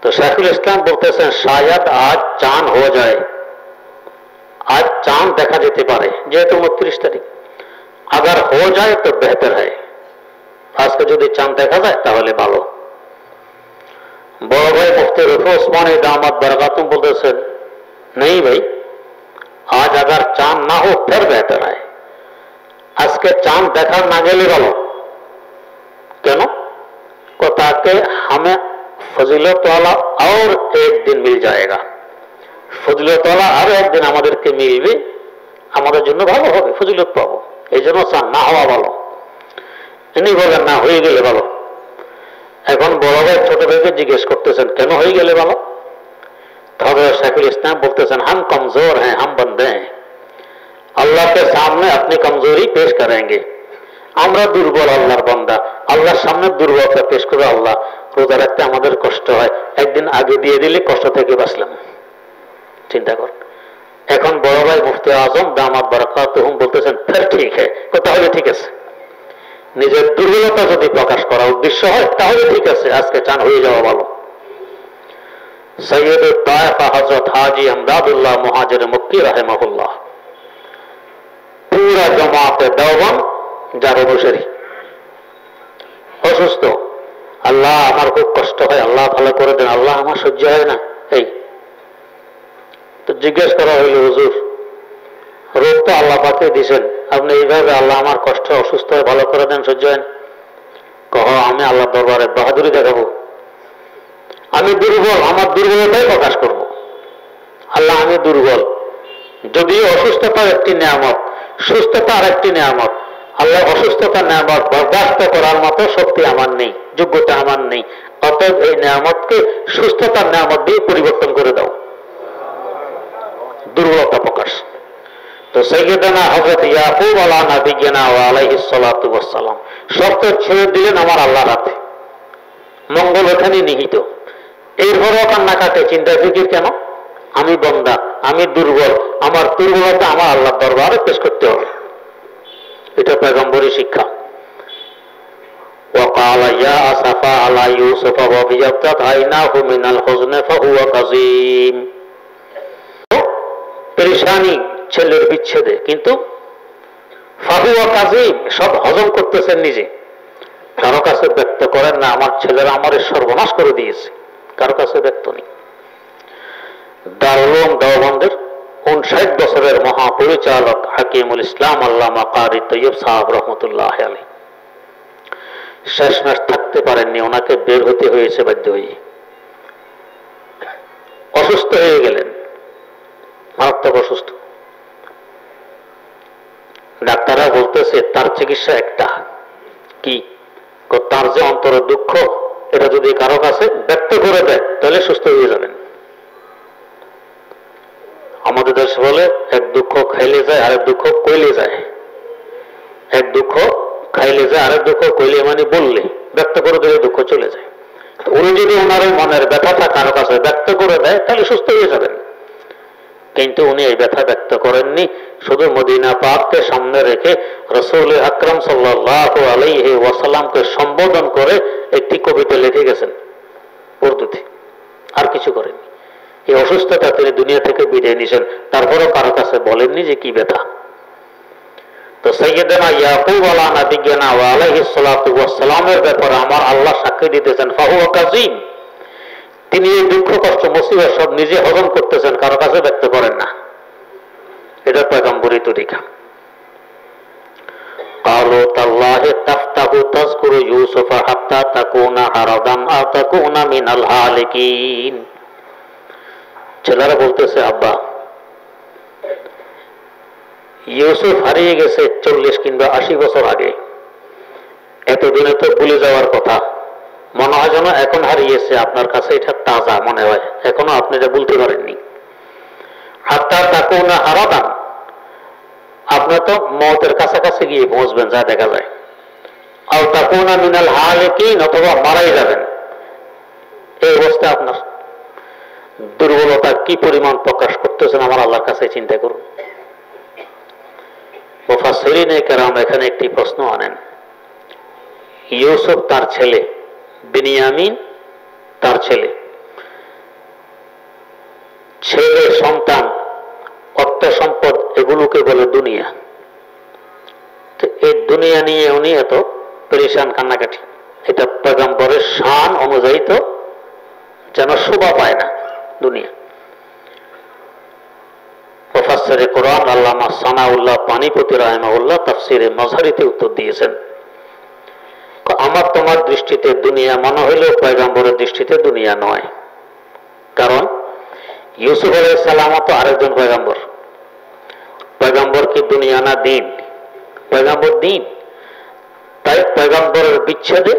তো শেখুল ইসলাম বলতেছেন শায়দ আজ চাঁদ হয়ে যায়, আজ চাঁদ দেখা যেতে পারে, যেহেতু 29 তারিখ। अगर हो जाए तो बेहतर है, আজকে যদি চাঁদ দেখা যায় তাহলে ভালো। বড় ভাই মুফতি রফি ওসমানী দামাত বরকাতুহুম বলতেছেন नहीं भाई, आज अगर चांद ना हो फिर बेहतर है, আজকে চাঁদ দেখা না গেলে ভালো। কেন? ताकि हमें फजीलत वाला और एक दिन मिल जाएगा, ফজিলত वाला আরো একদিন আমাদেরকে মিলবে, আমাদের জন্য ভালো হবে, ফজিলত পাবো। এই জন্য চাঁদ না হওয়া ভালো। ইনি বলেন না, হয়ে গেলে ভালো। এখন বড় ভাই ছোট ভাইকে জিজ্ঞেস করতেছেন কেন হয়ে গেলে ভালো? তবে শেখুল ইসলাম বলতেছেন हम कमजोर हैं, हम बंदे हैं, अल्लाह के सामने अपनी कमजोरी पेश करेंगे। আমরা দুর্বল আল্লাহর বান্দা, আল্লাহর সামনে দুর্বলতা পেশ করে আল্লাহ রোজা রাখতে আমাদের কষ্ট হয়, একদিন আগে দিয়ে দিলে কষ্ট থেকে বাঁচলাম। চিন্তা কর। এখন বড় ভাই মুফতি আজম দামাত বরকাতুহুম বলতেছেন ফের ঠিক है, তাহলে ঠিক আছে। নিজের দুর্বলতা যদি প্রকাশ করা উদ্দেশ্য হয় তাহলে ঠিক আছে, আজকে চান হয়ে যাওয়া ভালো। সৈয়দ তায়েফা হযরত হাজী আমদাদুল্লাহ মুহাজির মক্কি রাহিমাহুল্লাহ, পুরা জামাতে দেওবন্দ যার অনুসারী, অসুস্থ, আল্লাহ আমার খুব কষ্ট হয়, আল্লাহ ভালো করে দেন, আল্লাহ আমার সহ্য হয় না। এই তো জিজ্ঞেস করা হইল হুজুর রোগ তো আল্লাহ পাকে দিয়েছেন, আপনি এইভাবে আল্লাহ আমার কষ্ট অসুস্থ হয় ভালো করে দেন, সহ্য হয় না? কহ আমি আল্লাহ দরবারে বাহাদুরি দেখাবো, আমি দুর্বল, আমার দুর্বলতাই প্রকাশ করব। আল্লাহ আমি দুর্বল, যদিও অসুস্থতা একটি নিয়ামত, সুস্থতা আর একটি নিয়ামত, আল্লাহ অসুস্থতা নিয়ামত বরদাস্ত করার মতো শক্তি আমার নেই, যোগ্যতা আমার নেই, অতএব এই নিয়ামতকে সুস্থতার নিয়ামত দিয়ে পরিবর্তন করে দাও। দুর্বলতা প্রকাশ। তো সাইয়্যিদানা হযরত ইয়াকুব আলা নাবিয়িনা ওয়া আলাইহিস সালাতু ওয়াস সালাম শর্ত ছেড়ে দিলেন আমার আল্লাহর হাতে। মঙ্গল এখানে নিহিত। এরপরও কান্নাকাটে, চিন্তা ফিকির কেন? আমি বান্দা, আমি দুর্বল, আমার দুর্বলতা আমার আল্লাহর দরবারে পেশ করতে হবে। এটা পয়গম্বরী শিক্ষা। وقال يا أسفا على يوسف وابيضت عيناه من الحزن فهو كظيم। পেরেশানি ছেলের বিচ্ছেদে, কিন্তু ফাহুয়া কাযীম, সব হজম করতেছেন নিজে। কারো কাছে ব্যক্ত করেন না আমার ছেলেরা আমারে সর্বনাশ করে দিয়েছে, কারো কাছে ব্যক্ত নেই। দারুল উলুম দেওবন্দের 59 বছরের মহাপরিচালক হাকিমুল ইসলাম আল্লামা কারি তৈয়ব সাহেব রহমতুল্লাহ আলাইহি শেষমেশ থাকতে পারেননি, ওনাকে বের হতে হয়েছে বাধ্য হয়ে। অসুস্থ হয়ে গেলেন, মারাত্মক অসুস্থ। ডাক্তাররা বলতেছে তার চিকিৎসা একটা, কি? তার যে অন্তরের দুঃখ, এটা যদি কারো কাছে ব্যক্ত করে দেয় তাহলে সুস্থ হয়ে যাবেন। আমাদের দেশে বলে এক দুঃখ খাইলে যায় আরেক দুঃখ কইলে যায়। এক দুঃখ খাইলে যায় আরেক দুঃখ কইলে মানে বললে, ব্যক্ত করে দিলে দুঃখ চলে যায়। উনি যদি ওনার মনের ব্যথাটা কারো কাছে ব্যক্ত করে দেয় তাহলে সুস্থ হয়ে যাবেন। কিন্তু উনি এই ব্যথা ব্যক্ত করেননি, শুধু মদিনা পাককে সামনে রেখে রাসূল আকরাম সাল্লাল্লাহু আলাইহি ওয়াসাল্লামকে সম্বোধন করে একটি কবিতা লিখে গেছেন উর্দুতে, আর কিছু করেননি। এই অসুস্থতা তিনি দুনিয়া থেকে বিদায় নিয়েছেন, তারপরও কারো কাছে বলেননি যে কি ব্যথা। তো সাইয়্যিদানা ইয়াকুব আলা নাবিয়িনা ওয়া আলাইহিস সালাতু ওয়াস সালামের ব্যাপারে আমার আল্লাহ সাক্ষী দিতেছেন ফাহুয়া কাযীম, তিনি এই দুঃখ কষ্ট মুসিবত সব নিজে হজম করতেছেন, কারো কাছে ব্যক্ত করেন না। এটা পয়গম্বরী তরিকা। قالوا تالله تفتح تذكر يوسف حتى تكون حرضا أو تكون من الهالكين। ছেলেরা বলতেছে আব্বা ইউসুফ হারিয়ে গেছে 40 কিংবা 80 বছর আগে, এতদিনে তো ভুলে যাওয়ার কথা, মনে হয় যেন এখন হারিয়েছে, আপনার কাছে এটা তাজা মনে হয়, এখনো আপনি এটা বলতে পারেননি। হাত্তা তাকুনা হারাদান, আপনি তো মওতের কাছাকাছি গিয়ে পৌঁছবেন যা দেখা যায়। আও তাকুনা মিনাল হালিকিন, অথবা মারাই যাবেন। এই অবস্থা আপনার। দুর্বলতা কি পরিমাণ প্রকাশ করতেছেন আমার আল্লাহর কাছে চিন্তা করুন। মুফাসসিরিনে কেরাম এখানে একটি প্রশ্ন আনেন। ইউসুফ তার ছেলে, বিনিয়ামিন তার ছেলে, ছেলে সন্তান অর্থ সম্পদ এগুলোকে বলে দুনিয়া। তো এই দুনিয়া নিয়ে উনি এত পরেশান কান্নাকাটি, এটা পয়গম্বরের শান অনুযায়ী তো যেন শোভা পায় না দুনিয়া। মুফাসসিরে কোরআন আল্লামা সানাউল্লাহ পানিপতি রাহিমাহুল্লাহ তাফসিরে মাযহারিতে উত্তর দিয়েছেন, আমার তোমার দৃষ্টিতে দুনিয়া মনে হইলেও পয়গম্বরের দৃষ্টিতে দুনিয়া নয়। কারণ ইউসুফ আলাইহিস সালাম তো আরেকজন পয়গম্বর। পয়গম্বর কি দুনিয়া না দিন? পয়গম্বর দিন। তাই পয়গম্বরের বিচ্ছেদে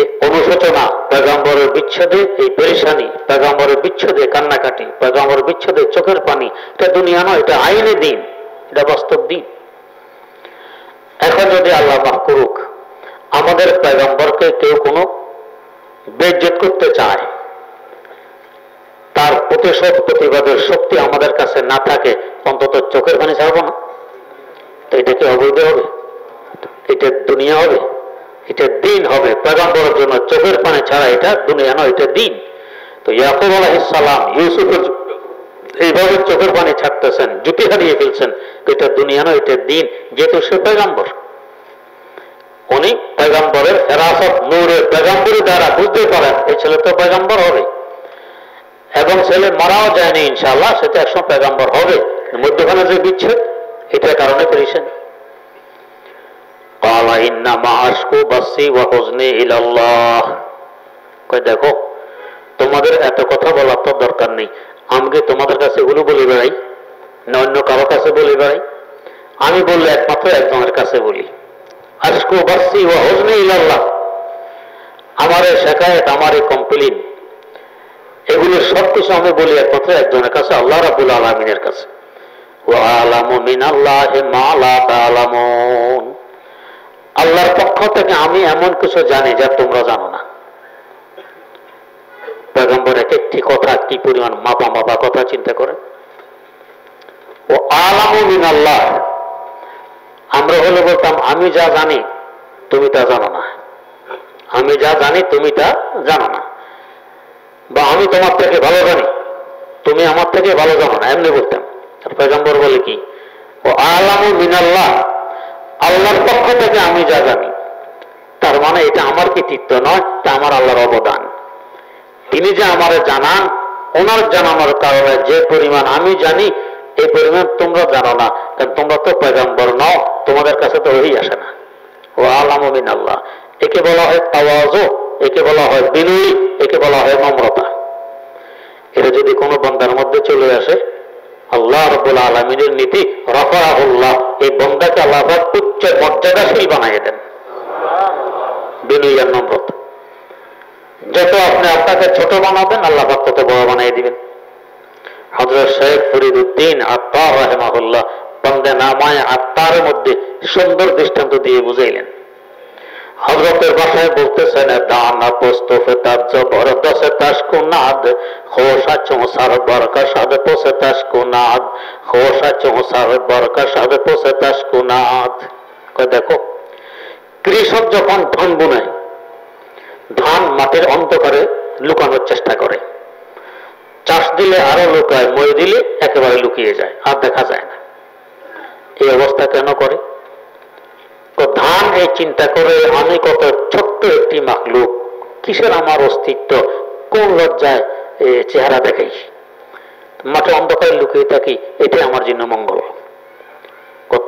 এই অনুশোচনা, পয়গম্বরের বিচ্ছেদে এই পেরেশানি, পয়গম্বরের বিচ্ছেদে কান্নাকাটি, পয়গম্বরের বিচ্ছেদে চোখের পানি, এটা দুনিয়া নয়, এটা আইনে দিন, এটা বাস্তব দিন। এখন যদি আল্লাহ মাফ করুক আমাদের পয়গম্বরকে কেউ কোনো বেইজ্জত করতে চায়, তার প্রতিশোধ প্রতিবাদের শক্তি আমাদের কাছে না থাকে, অন্তত চোখের পানি ছাড়বো না। তো এটা কি অবৈধ হবে? এটা দুনিয়া হবে? এটা দিন হবে। পয়গম্বরের জন্য চোখের পানি ছাড়া এটা দুনিয়া নয়, এটা দিন। তো ইয়াকুব আলাইহিস সালাম ইউসুফের এইভাবে চোখের পানি ছাড়তেছেন, জুতি হারিয়ে ফেলছেন, এটা দুনিয়া নয়, এটা দিন। যেহেতু সে পয়গম্বর, উনি পয়গম্বরের ফেরাসত নূরের পয়গম্বরী দ্বারা বুঝতে পারেন এই ছেলে তো পয়গম্বর হবে, এবং ছেলে মারাও যায়নি ইনশাআল্লাহ, সেটা একসময় পয়গম্বর হবে। মধ্যখানে যে বিচ্ছেদ, এটার কারণে পেরেছেন। ক্বালা ইন্নামা আশকু বাসসি ওয়া হুজনি ইলাল্লাহ, কয় দেখো তোমাদের এত কথা বলার তো দরকার নেই, আমি তোমাদের কাছে এগুলো বলে বেড়াই না অন্য কারো কাছে বলে বেড়াই? আমি বললে একমাত্র একজনের কাছে বলি, আশকু বাসি ওয়া হুজনি ইলাল্লাহ। আমার এই শেখায়েত, আমার এই কমপ্লেইন, এগুলো সবকিছু আমি বলি একমাত্র একজনের কাছে, আল্লাহ রাব্বুল আলামিনের কাছে। ওয়া আলামু মিনাল্লাহি মা লা তা'লামুন। আল্লাহর পক্ষ থেকে আমি এমন কিছু জানি যা তোমরা জানো না। পয়গম্বর এক একটি কথা কি পরিমাণ মাপা মাপা কথা চিন্তা করে। ও আলামু মিনাল্লাহ, আমরা হলে বলতাম আমি যা জানি তুমি তা জানো না, আমি যা জানি তুমি তা জানো না, বা আমি তোমার থেকে ভালো জানি তুমি আমার থেকে ভালো জানো না, এমনি বলতাম। পয়গম্বর বলে কি, ও আলামু মিনাল্লাহ, আল্লাহর পক্ষ থেকে আমি যা জানি। তার মানে এটা আমার কৃতিত্ব নয়, তা আমার আল্লাহর অবদান। তিনি যে আমারে জানান, ওনার জানানোর কারণে যে পরিমাণ আমি জানি এই পরিমাণ তোমরা জানো না, কারণ তোমরা তো পয়গম্বর নও, তোমাদের কাছে তো ওই আসে না। ও আলামু মিনাল্লাহ, একে বলা হয় তাওয়াজু, একে বলা হয় বিনয়ী, একে বলা হয় নম্রতা। এটা যদি কোনো বান্দার মধ্যে চলে আসে, আল্লাহ রাব্বুল আলামিনের নীতি রাফাহুল্লাহ, এই বান্দাকে আল্লাহ পাক উচ্চ মর্যাদাশীল বানিয়ে দেন। বিনয়ী আর নম্রতা, যত আপনি আপনাকে ছোট বানাবেন আল্লাহ পাক তত বড় বানিয়ে দিবেন। হযরত শেখ ফরিদউদ্দিন আত্তার রাহিমাহুল্লাহ বন্দে নামায়ে আত্তার মধ্যে সুন্দর দৃষ্টান্ত দিয়ে বুঝাইলেন। হযরতের ভাষায় বলতেছেন, দানা পোস্তফে তার জবরদস্ত তাশকুনাদ, খোশা চৌসার বরকশাদ পোসে তাশকুনাদ, খোশা চৌসার বরকশাদ পোসে তাশকুনাদ। কয় দেখো, কৃষক যখন ধান বুনায়, ধান মাটির অন্ধকারে লুকানোর চেষ্টা করে, চাষ দিলে আরো লুকায়, মই দিলে একেবারে লুকিয়ে যায়, আর দেখা যায় না। এই অবস্থা কেন করে? ধান এই চিন্তা করে, আমি কত ছোট্ট একটি মাখলুক, কিসের আমার অস্তিত্ব, কোন লজ্জায় চেহারা দেখাই, মাঠে অন্ধকারে লুকিয়ে থাকি, এটাই আমার জন্য মঙ্গল।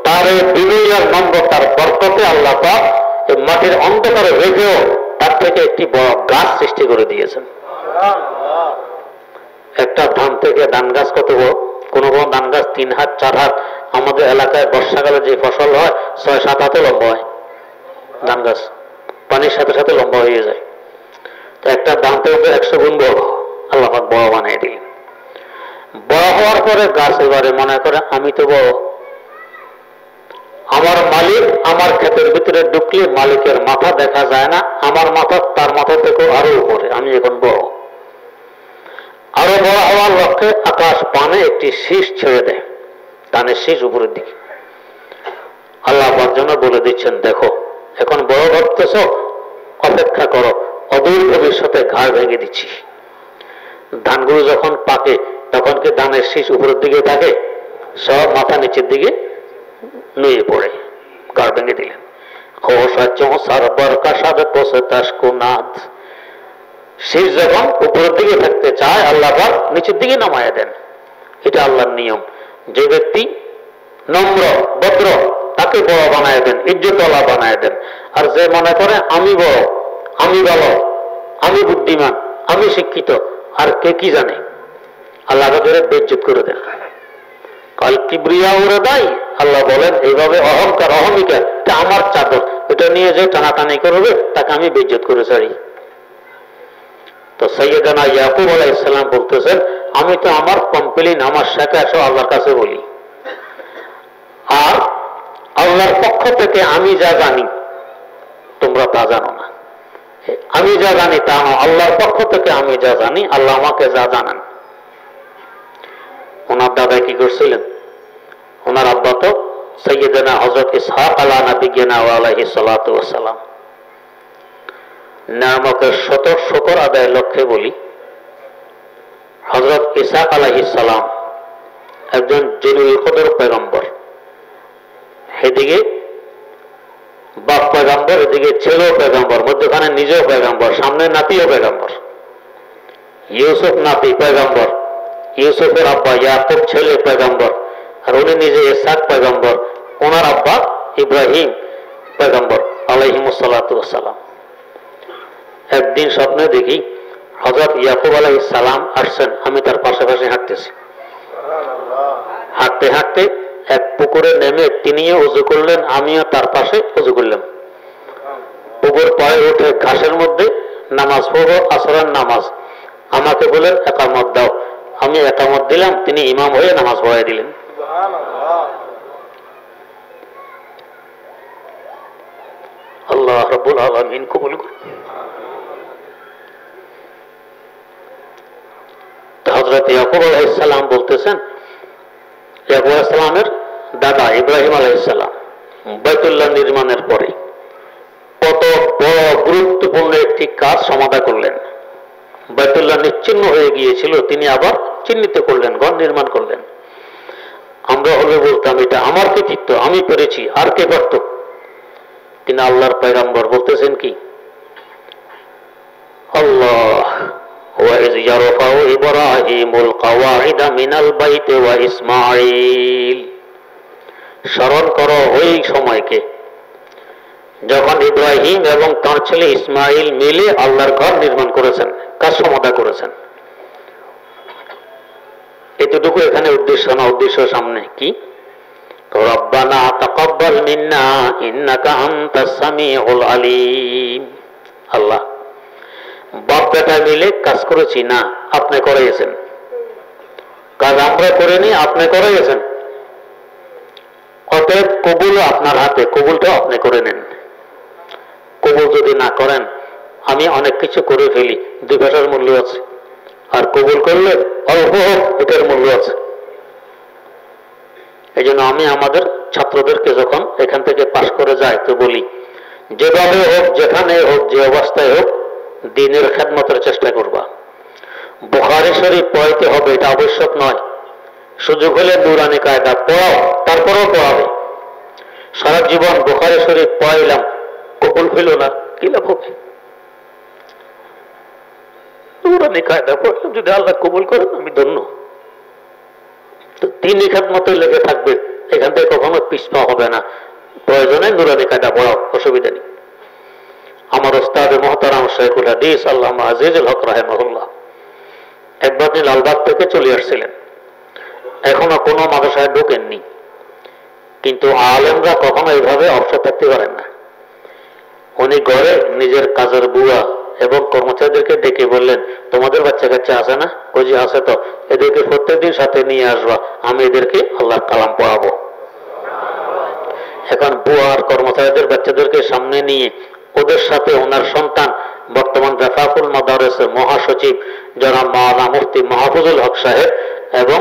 তার বিনয় আর নম্রতার বরকতে আল্লাহ পাক এই মাটির অন্ধকারে রেখেও তার থেকে একটি বড় গাছ সৃষ্টি করে দিয়েছেন। একটা ধান থেকে ধান গাছ কত বড়, কোন কোন ধান গাছ 3 হাত 4 হাত, আমাদের এলাকায় বর্ষাকালে যে ফসল হয় 6-7 হাতে লম্বা হয় ধান গাছ, পানির সাথে সাথে লম্বা হয়ে যায়। তো একটা ধান থেকে 100 গুণ বড় আল্লাহ পাক বড় বানিয়ে দিলেন। বড় হওয়ার পরে গাছ এবারে মনে করে আমি তো বড়, আমার মালিক আমার ক্ষেতের ভিতরে ঢুকলে মালিকের মাথা দেখা যায় না, আমার মাথা তার মাথা থেকে আরো উপরে, আমি এখন বড়। আরো বড় হওয়ার লক্ষ্যে আকাশ পানে একটি শীষ ছেড়ে দেয়, ধানের শীষ উপরের দিকে। আল্লাহ পাক জন্য বলে দিচ্ছেন, দেখো এখন বড় ভাবতেছ, অপেক্ষা করো, অদূর ভবিষ্যতে ঘাড় ভেঙে দিচ্ছি। ধানগুলো যখন পাকে তখন কি ধানের শীষ উপরের দিকে থাকে? সব মাথা নিচের দিকে নুয়ে পড়ে, ঘাড় ভেঙে দিলেন। শীষ যখন উপরের দিকে থাকতে চায় আল্লাহ পাক নিচের দিকে নামায় দেন। এটা আল্লাহর নিয়ম। যে ব্যক্তি নম্র ভদ্র তাকে বড় বানায় দেন, ইজ্জতওয়ালা বানায় দেন। আর যে মনে করে আমি বড়, আমি ভালো, আমি বুদ্ধিমান, আমি শিক্ষিত, আর কে কি জানে, আল্লাহ তাদের বেইজ্জত করে দেন। কাল কিবরিয়া ওরে দেয়, আল্লাহ বলেন এইভাবে অহংকার অহমিকা, এটা আমার চাদর, এটা নিয়ে যে টানাটানি করবে তাকে আমি বেইজ্জত করে ছাড়ি। তো সৈয়দনা ইয়াকুব আলাইহিস সালাম বলতেছেন, আমি তো আমার কমপ্লেইন, আমার শেখায় সব আল্লাহর কাছে বলি, আর আল্লাহর পক্ষ থেকে আমি যা জানি তোমরা তা জানো না। আমি যা জানি তা নয়, আল্লাহর পক্ষ থেকে আমি যা জানি, আল্লাহ আমাকে যা জানান। ওনার দাদা কি করছিলেন? ওনার আব্বা তো সৈয়দনা হযরত ইসহাক আলা নবিয়িনা ওয়া আলাইহিস সালাতু ওয়াস সালাম। নামকের শুকর আদায়ের লক্ষ্যে বলি, হযরত ইসহাক আলাইহিস সালাম একজন জলিল কদর পয়গম্বর। এদিকে বাপ পয়গম্বর, এদিকে ছেলেও পয়গম্বর, মধ্যখানে নিজেও পয়গম্বর, সামনে নাতিও পয়গম্বর। ইউসুফ নাতি পয়গম্বর, ইউসুফের আব্বা ইয়াকুব ছেলে পয়গম্বর, আর উনি নিজে ইসহাক পয়গম্বর, ওনার আব্বা ইব্রাহিম পয়গম্বর আলাইহিমুস সালাতু ওয়াস সালাম। একদিন স্বপ্নে দেখি হযরত ইয়াকুব আলাইহিস সালাম আসছেন, আমি তার পাশাপাশি হাঁটতেছি। হাঁটতে হাঁটতে এক পুকুরে নেমে তিনিও উজু করলেন, আমিও তার পাশে উজু করলাম। পুকুর পাড়ে উঠে ঘাসের মধ্যে নামাজ পড়বো, আসরের নামাজ। আমাকে বলেন একামত দাও, আমি একামত দিলাম, তিনি ইমাম হয়ে নামাজ পড়াই দিলেন। আল্লাহ রাব্বুল আলামিন কবুল করুন। হযরত ইয়াকুব আলাইহিস সালাম বলতেছেন, ইয়াকুব আলাইহিস সালামের দাদা ইব্রাহিম আলাইহিস সালাম বাইতুল্লাহ নির্মাণের পরে কত বড় গুরুত্বপূর্ণ একটি কাজ সমাধা করলেন। বাইতুল্লাহ নিশ্চিহ্ন হয়ে গিয়েছিল, তিনি আবার চিহ্নিত করলেন, ঘর নির্মাণ করলেন। আমরা হলে বলতাম এটা আমার কৃতিত্ব, আমি পেরেছি, আর কে পারত? তিনি আল্লাহর পয়গম্বর বলতেছেন কি, আল্লাহ وَإِذْ يَرْفَعُ إِبْرَاهِيمُ الْقَوَاعِدَ مِنَ الْبَيْتِ وَإِسْمَاعِيلُ। স্মরণ করো ওই সময়কে যখন ইব্রাহিম এবং তার ছেলে ইসমাইল মিলে আল্লাহর ঘর নির্মাণ করেছেন, কাজ সমাধা করেছেন। এতটুকু এখানে উদ্দেশ্য না, উদ্দেশ্য সামনে কি, রব্বানা তাকাব্বাল মিন্না ইন্নাকা আনতাস সামিউল আলিম। আল্লাহ, বাপ বেটা মিলে কাজ করেছি না, আপনি করাইছেন। কাজ আমরা করিনি, আপনি করাইছেন। অতএব কবুল আপনার হাতে, কবুলটা আপনি করে নেন। কবুল যদি না করেন, আমি অনেক কিছু করে ফেলি, 2 পয়সার মূল্য আছে, আর কবুল করলে অল্প হোক এটার মূল্য আছে। এই জন্য আমি আমাদের ছাত্রদেরকে যখন এখান থেকে পাশ করে যাই তো বলি, যেভাবে হোক, যেখানে হোক, যে অবস্থায় হোক, দ্বীনের খেদমতের চেষ্টা করবা। বুখারী শরীফ পড়াইতে হবে এটা আবশ্যক নয়, সুযোগ হলে নুরানি কায়দা পড়াও, তারপরেও পড়াবে। সারা জীবন বুখারী শরীফ পড়াইলাম, কবুল হইল না, কি লাভ হবে? নুরানি কায়দা পড়লাম, যদি আল্লাহ কবুল করেন আমি ধন্য। তো দ্বীনি খেদমতে লেগে থাকবে, এখান থেকে কখনো পিছপা হবে না। প্রয়োজনে নুরানি কায়দা পড়াও, অসুবিধা নেই। আমার ওস্তাদ মুহতারাম শাইখুল হাদিস আল্লামা আজিজুল হক রাহিমাহুল্লাহ একবার তিনি লালবাগ থেকে চলে আসছিলেন, এখনো কোনো মাদ্রাসায় ঢোকেননি, কিন্তু আলেমরা কখনো এইভাবে অবসর থাকতে পারেন না। উনি ঘরে নিজের কাজের বুয়া এবং কর্মচারীদেরকে ডেকে বললেন, তোমাদের বাচ্চা কাচ্চা আছে না? ওই যে আছে, তো এদেরকে প্রত্যেকদিন সাথে নিয়ে আসবা, আমি এদেরকে আল্লাহর কালাম পড়াবো। এখন বুয়া আর কর্মচারীদের বাচ্চাদেরকে সামনে নিয়ে ওদের সাথে ওনার সন্তান বর্তমান রাফাকুল মাদারেসের মহাসচিব জনাব মাওলানা মুফতি মাহফুজুল হক সাহেব এবং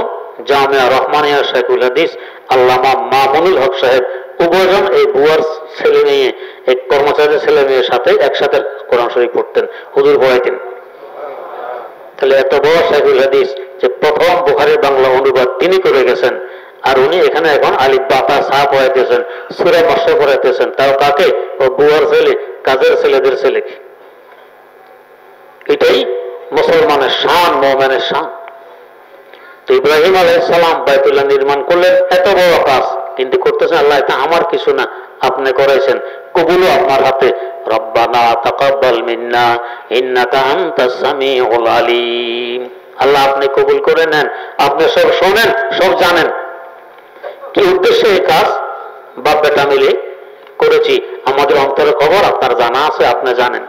জামিয়া রহমানিয়া শাইখুল হাদিস আল্লামা মামুনুল হক সাহেব উভয়জন এই বুয়ার ছেলে মেয়ে, এই কর্মচারীর ছেলে মেয়ের সাথে একসাথে কোরআন শরীফ পড়তেন, হুজুর পড়াইতেন। তাহলে এত বড় শাইখুল হাদিস যে প্রথম বুখারীর বাংলা অনুবাদ তিনি করে গেছেন, আর উনি এখানে এখন আলিফ বা তা সা পড়াইতেছেন, সূরা মাসা পড়াইতেছেন। তাও কাকে? ও বুয়ার ছেলে, কাজের ছেলেদের ছেলেকে। এটাই মুসলমানের শান, মুমিনের শান। তো ইব্রাহিম আলাইহিস সালাম বাইতুল্লাহ নির্মাণ করলেন, এত বড় কাজ, কিন্তু করতেছেন আল্লাহ, এটা আমার কিছু না, আপনি করাইছেন, কবুলও আপনার হাতে। রব্বানা তাকাব্বাল মিন্না ইন্নাকা আনতাস সামিউল আলিম। আল্লাহ, আপনি কবুল করে নেন, আপনি সব শোনেন, সব জানেন। কি উদ্দেশ্যে এই কাজ বাপ বেটা মিলে করেছি, আমাদের অন্তরে খবর আপনার জানা আছে, আপনি জানেন।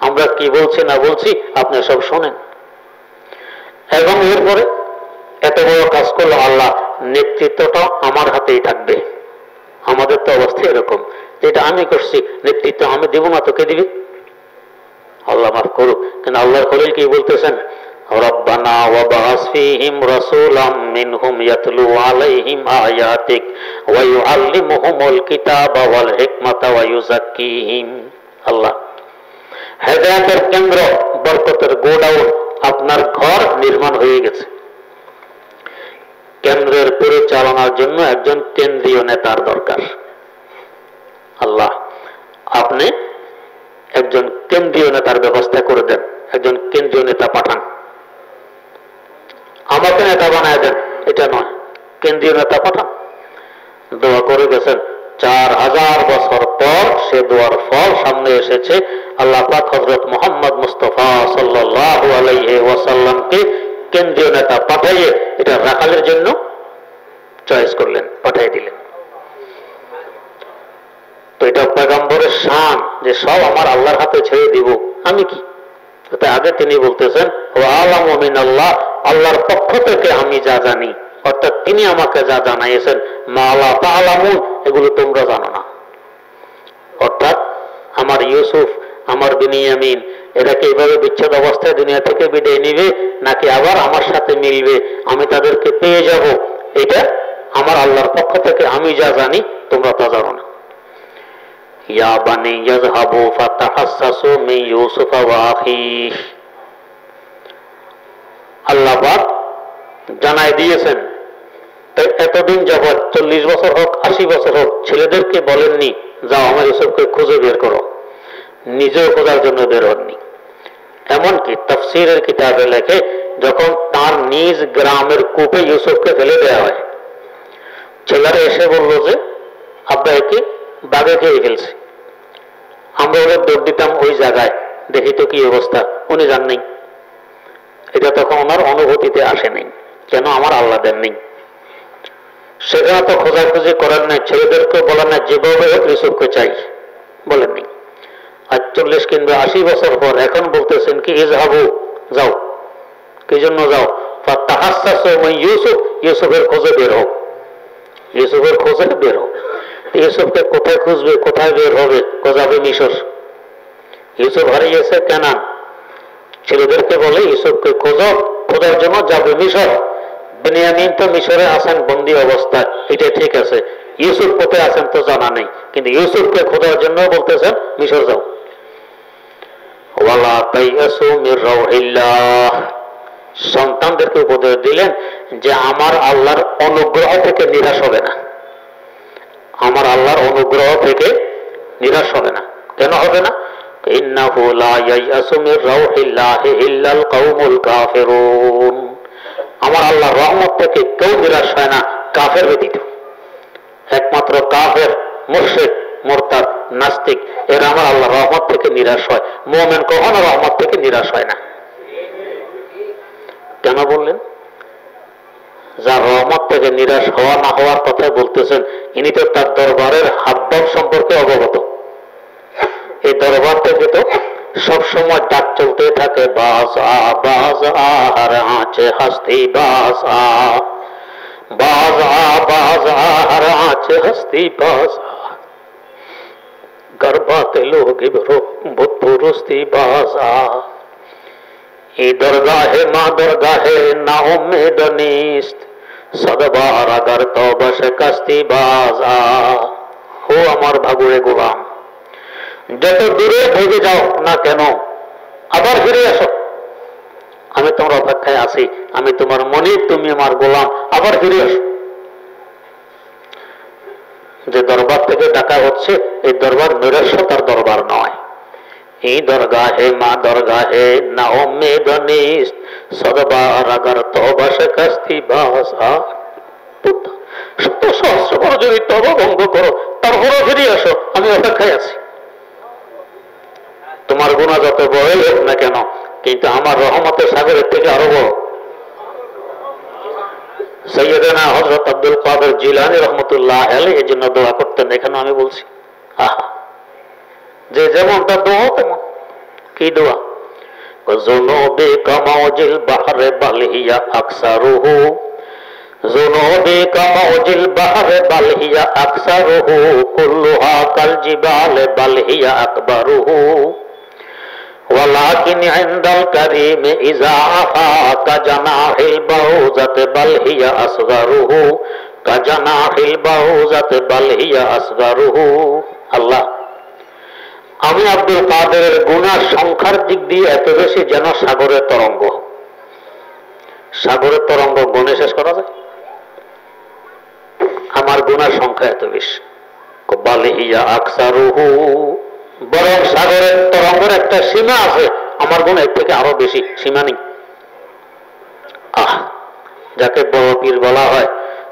আমরা কি বলছি না বলছি আপনি সব শোনেন। এবং এরপরে এত বড় কাজ করলো আল্লাহ, নেতৃত্বটা আমার হাতেই থাকবে। আমাদের তো অবস্থা এরকম, যেটা আমি করছি নেতৃত্ব আমি দেব না, তোকে দিবি। আল্লাহ মাফ করুক, কিন্তু আল্লাহর খলিল কি বলতেছেন, রব্বানা ওয়াবআস ফীহিম রাসূলাম মিনহুম ইয়াতলু আলাইহিম আয়াতিক ওয়া ইউআল্লিমুহুমুল কিতাবা ওয়াল হিকমাতা ওয়া ইউযাক্কিহিম। আল্লাহ, হেদায়েতের কেন্দ্র, বরকতের গোডাউন, আপনার ঘর নির্মাণ হয়ে গেছে। কেন্দ্রের পরিচালনার জন্য একজন কেন্দ্রীয় নেতার দরকার। আল্লাহ, আপনি একজন কেন্দ্রীয় নেতার ব্যবস্থা করে দেন, একজন কেন্দ্রীয় নেতা পাঠান। আমাকে নেতা বানায় দেন এটা নয়, কেন্দ্রীয় নেতা পাঠান। দোয়া করে গেছেন, 4000 বছর পর সে দোয়ার ফল সামনে এসেছে। আল্লাহ পাক হযরত মুহাম্মদ মুস্তাফা সাল্লাল্লাহু আলাইহি ওয়াসাল্লামকে কেন্দ্রীয় নেতা পাঠাইয়ে এটা রাখালের জন্য চয়েস করলেন, পাঠিয়ে দিলেন। তো এটা পয়গম্বরের শান যে সব আমার আল্লাহর হাতে ছেড়ে দিব, আমি কি। তাই আগে তিনি বলতেছেন ওয়া আলামু মিনাল্লাহ, আল্লাহর পক্ষ থেকে আমি যা জানি, অর্থাৎ তিনি আমাকে যা জানাইয়েছেন, মা লা তা'লামুন, এগুলো তোমরা জানো না। অর্থাৎ আমার ইউসুফ, আমার বিনিয়ামিন, এরা কি এইভাবে বিচ্ছেদ অবস্থায় দুনিয়া থেকে বিদায় নিবে, নাকি আবার আমার সাথে মিলবে, আমি তাদেরকে পেয়ে যাব, এটা আমার আল্লাহর পক্ষ থেকে আমি যা জানি, তোমরা তা জানো না। ইয়া বানি ইয়াযহাবু ফাতাহাসসাসু মিন ইউসুফ ওয়া আখিহি, আল্লাহ পাক জানাই দিয়েছেন। এতদিন যাবৎ 40 বছর হোক 80 বছর হোক ছেলেদেরকে বলেননি যাও আমার ইউসুফকে খুঁজে বের করো, নিজেও খোঁজার জন্য বের হননি। এমনকি তাফসীরের কিতাবে লেখে যখন তার নিজ গ্রামের কূপে ইউসুফকে ফেলে দেওয়া হয়, ছেলেরা এসে বলল যে আব্বা একে বাঘে খেয়ে ফেলছে, আমরা ওদের দৌড় দিতাম ওই জায়গায়, দেখি তো কি অবস্থা। উনি জান নেই, এটা তখন ওনার অনুভূতিতে আসে নাই, কেন আমার আল্লাহ দেন নেই। সেখানে তো খোঁজাখুঁজি করেন নাই, ছেলেদেরকে বলেন না যেভাবে ইউসুফকে চাই, বলেননি। আর 40 কিংবা 80 বছর পর এখন বলতেছেন কি ইযহাবু, যাও। কি জন্য যাও? ফাতাহাসসাসু মিন ইউসুফ, ইউসুফের খোঁজে বের হোক, ইউসুফের খোঁজে বের হোক। ইউসুফকে কোথায় খুঁজবে, কোথায় বের হবে? যাবে মিশর। ইউসুফ হারিয়েছে কেনান, ছেলেদেরকে বলে ইউসুফকে খোঁজো, খোঁজার জন্য যাবে মিশর। বিনিয়ামিন তো মিশরে আছেন বন্দী অবস্থায়, এটা ঠিক আছে। ইউসুফ কোথায় আছেন তো জানা নেই, কিন্তু ইউসুফকে খোঁজার জন্য বলতেছেন মিশর যাও। ওয়ালা তাইয়াসু মির রাউহিল্লাহ, সন্তানদেরকে উপদেশ দিলেন যে আমার আল্লাহর অনুগ্রহ থেকে নিরাশ হবে না, আমার আল্লাহর অনুগ্রহ থেকে নিরাশ হবে না। কেন হবে না? ইন্নাহু লা ইয়াইয়াসু মির রাউহিল্লাহি ইল্লাল কওমুল কাফিরুন, আমার আল্লাহর রহমত থেকে কেউ নিরাশ হয় না কাফের ব্যতীত। একমাত্র কাফের, মুশরিক, মুরতাদ, নাস্তিক এরা আমার আল্লাহর রহমত থেকে নিরাশ হয়, মুমিন কখনো রহমত থেকে নিরাশ হয় না। কেন বললেন? যার রহমত থেকে নিরাশ হওয়া না হওয়ার কথা বলতেছেন, ইনি তো তার দরবারের হাবভাব সম্পর্কে অবগত। এই দরবার থেকে তো সবসময় ডাক চলতে থাকে, বাস আ বাস আ, হর আঁচে হস্তি বাস আ, বাস আ বাস আ, হর আঁচে হস্তি বাস আ, গর্বাতে লোগ ইবরো বুত পুরুস্তি বাস আ। এই দরগাহে মা দরগাহে না উম্মেদ নিস্ত, সদবার আগার তওবা শিকস্তি বাস আ। ও আমার ভাগুড়ে গোলাম, যত দূরে ভেগে যাও না কেন আবার ফিরে আসো, আমি তোমার অপেক্ষায় আছি, আমি তোমার মনিব, তুমি আমার গোলাম, আবার ফিরে আসো। যে দরবার থেকে ডাকা হচ্ছে এই দরবার নিরস্বতার দরবার নয়। এই দরগাহে মা দরগাহে না উম্মেদ নিস্ত, সদবার আগার তওবা শিকস্তি বাস আ। শত সহস্রবার যদি তওবা ভঙ্গ করো তারপরও ফিরে আসো, আমি অপেক্ষায় আছি। তোমার গুনাহ যত বড়ই হোক না কেন, কিন্তু আমার রহমতের সাগরের থেকে আরো বড়। সৈয়দনা হযরত আব্দুল কাদের জিলানী রাহমাতুল্লাহ আলাইহি এর জন্য দোয়া করতেন, এখানে আমি বলছি। আহা, যে যেমন তার দোয়া তেমন। কি দোয়া? যুনুবি কামাউজিল বাহরে বাল হিয়া আকসারুহু, যুনুবি কামাউজিল বাহরে বাল হিয়া আকসারুহু, কুল্লুহা কাল জিবালে বাল হিয়া আকবারুহু, ওয়ালাকিন ইনদাল কারীম ইযা আফা কাজানাহিল বাউজাত বাল হিয়া আসগারুহু, কাজানাহিল বাউজাত বাল হিয়া আসগারুহু। আল্লাহ, আমি আব্দুল কাদেরের গুনাহ সংখ্যার দিক দিয়ে এত বেশি যেন সাগরের তরঙ্গ। সাগরের তরঙ্গ গুণে শেষ করা যায়? আমার গুনাহ সংখ্যা এত বেশি, বাল হিয়া আকসারুহু, বরং সাগরের তরঙ্গের একটা সীমা আছে, আমার গুনাহ এর থেকে আরো বেশি, সীমা নেই। আহ, যাকে বড় পীর বলা হয়,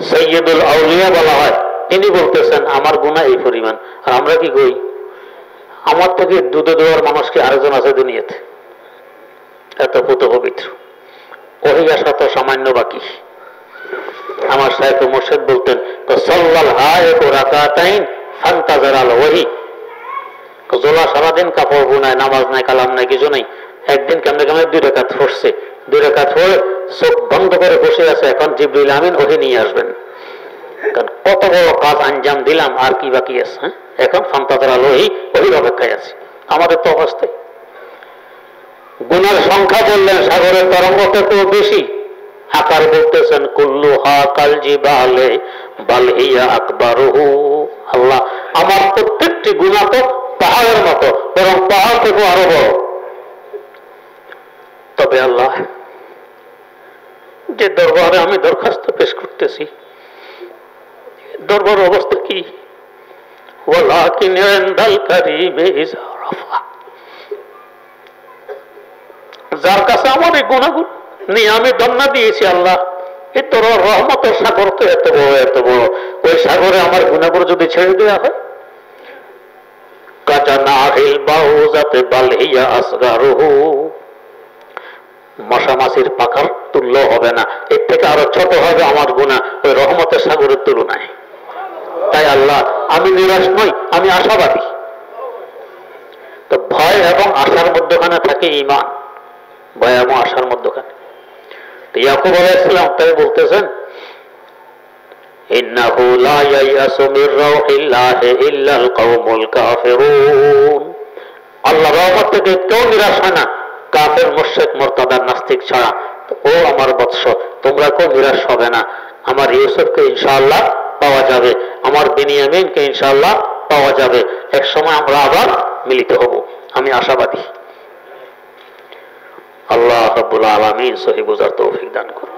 সৈয়দুল আউলিয়া বলা হয়, তিনি বলতেছেন আমার গুনাহ এই পরিমাণ। আর আমরা কি করি? আমার থেকে দুধে দেওয়ার মানুষ কি আরেকজন আছে দুনিয়াতে? এত পুত পবিত্র, ওহি আসা তো সামান্য বাকি। আমার শাইখ মুর্শিদ বলতেন সাল্লাল হায়েক রাকাতাইন ফান্তাজারাল ওয়াহি। জোলা সারাদিন কাপড় বুনায়, নামাজ নাই, কালাম নাই, কিছু নাই। একদিন কেমনে কেমনে 2 রাকাত পড়ছে, 2 রাকাত পড়ে চোখ বন্ধ করে বসে আছে, এখন জিবরিল আমিন ওহি নিয়ে আসবেন। কারণ কত বড় কাজ আঞ্জাম দিলাম, আর কি বাকি আছে? এখন ফান্তাজারাল ওহি, ওহির অপেক্ষায় আছে। আমাদের তো অবস্থায় গুনার সংখ্যা বললেন সাগরের তরঙ্গ থেকেও বেশি। আকার বলতেছেন কুল্লু হা কাল জিবালে বাল হিয়া আকবারুহু। আল্লাহ, আমার প্রত্যেকটি গুনাহ তো পাহাড়ের মতো, বরং পাহাড় থেকে আরো বড়। তবে আল্লাহ, যে দরবারে আমি দরখাস্ত পেশ করতেছি, দরবার অবস্থা কি? ওয়ালাকিন ইনদাল কারীম ইযা রাফা, যার কাছে আমার এই গুনাহগুলো নিয়ে আমি দন্না দিয়েছি, আল্লাহ এই তোর রহমতের সাগর তো এত বড়, এত বড়। ওই সাগরে আমার গুনাহগুলো যদি ছেড়ে দেওয়া হয়, কাজানাহিল বাউজাতে বাল হিয়া আসগারুহু, মশা মাছির পাখার তুল্য হবে না, এর থেকে আরো ছোট হবে আমার গুনাহ ওই রহমতের সাগরের তুলনায়। তাই আল্লাহ, আমি নিরাশ নই, আমি আশাবাদী। তো ভয় এবং আশার মধ্যখানে থাকে ঈমান, ভয় এবং আশার মধ্যখানে। তো ইয়াকুব আলাইহিস সালাম তাই বলতেছেন, ইন্নাহু লা ইয়ায়াসু মির রাউহিল্লাহি ইল্লাল কওমুল কাফিরুন। আল্লাহর রহমত থেকে কেউ নিরাশ হয় না, কাফের, মুশরিক, মুরতাদ, নাস্তিক ছাড়া। ও আমার বৎস, তোমরা কেউ নিরাশ হবে না। আমার ইউসুফকে ইনশাআল্লাহ পাওয়া যাবে, আমার বিনিয়ামিনকে ইনশাআল্লাহ পাওয়া যাবে। এক সময় আমরা আবার মিলিত হব, আমি আশাবাদী। আল্লাহ রাব্বুল আলামিন সহি বুঝার তৌফিক দান করুন।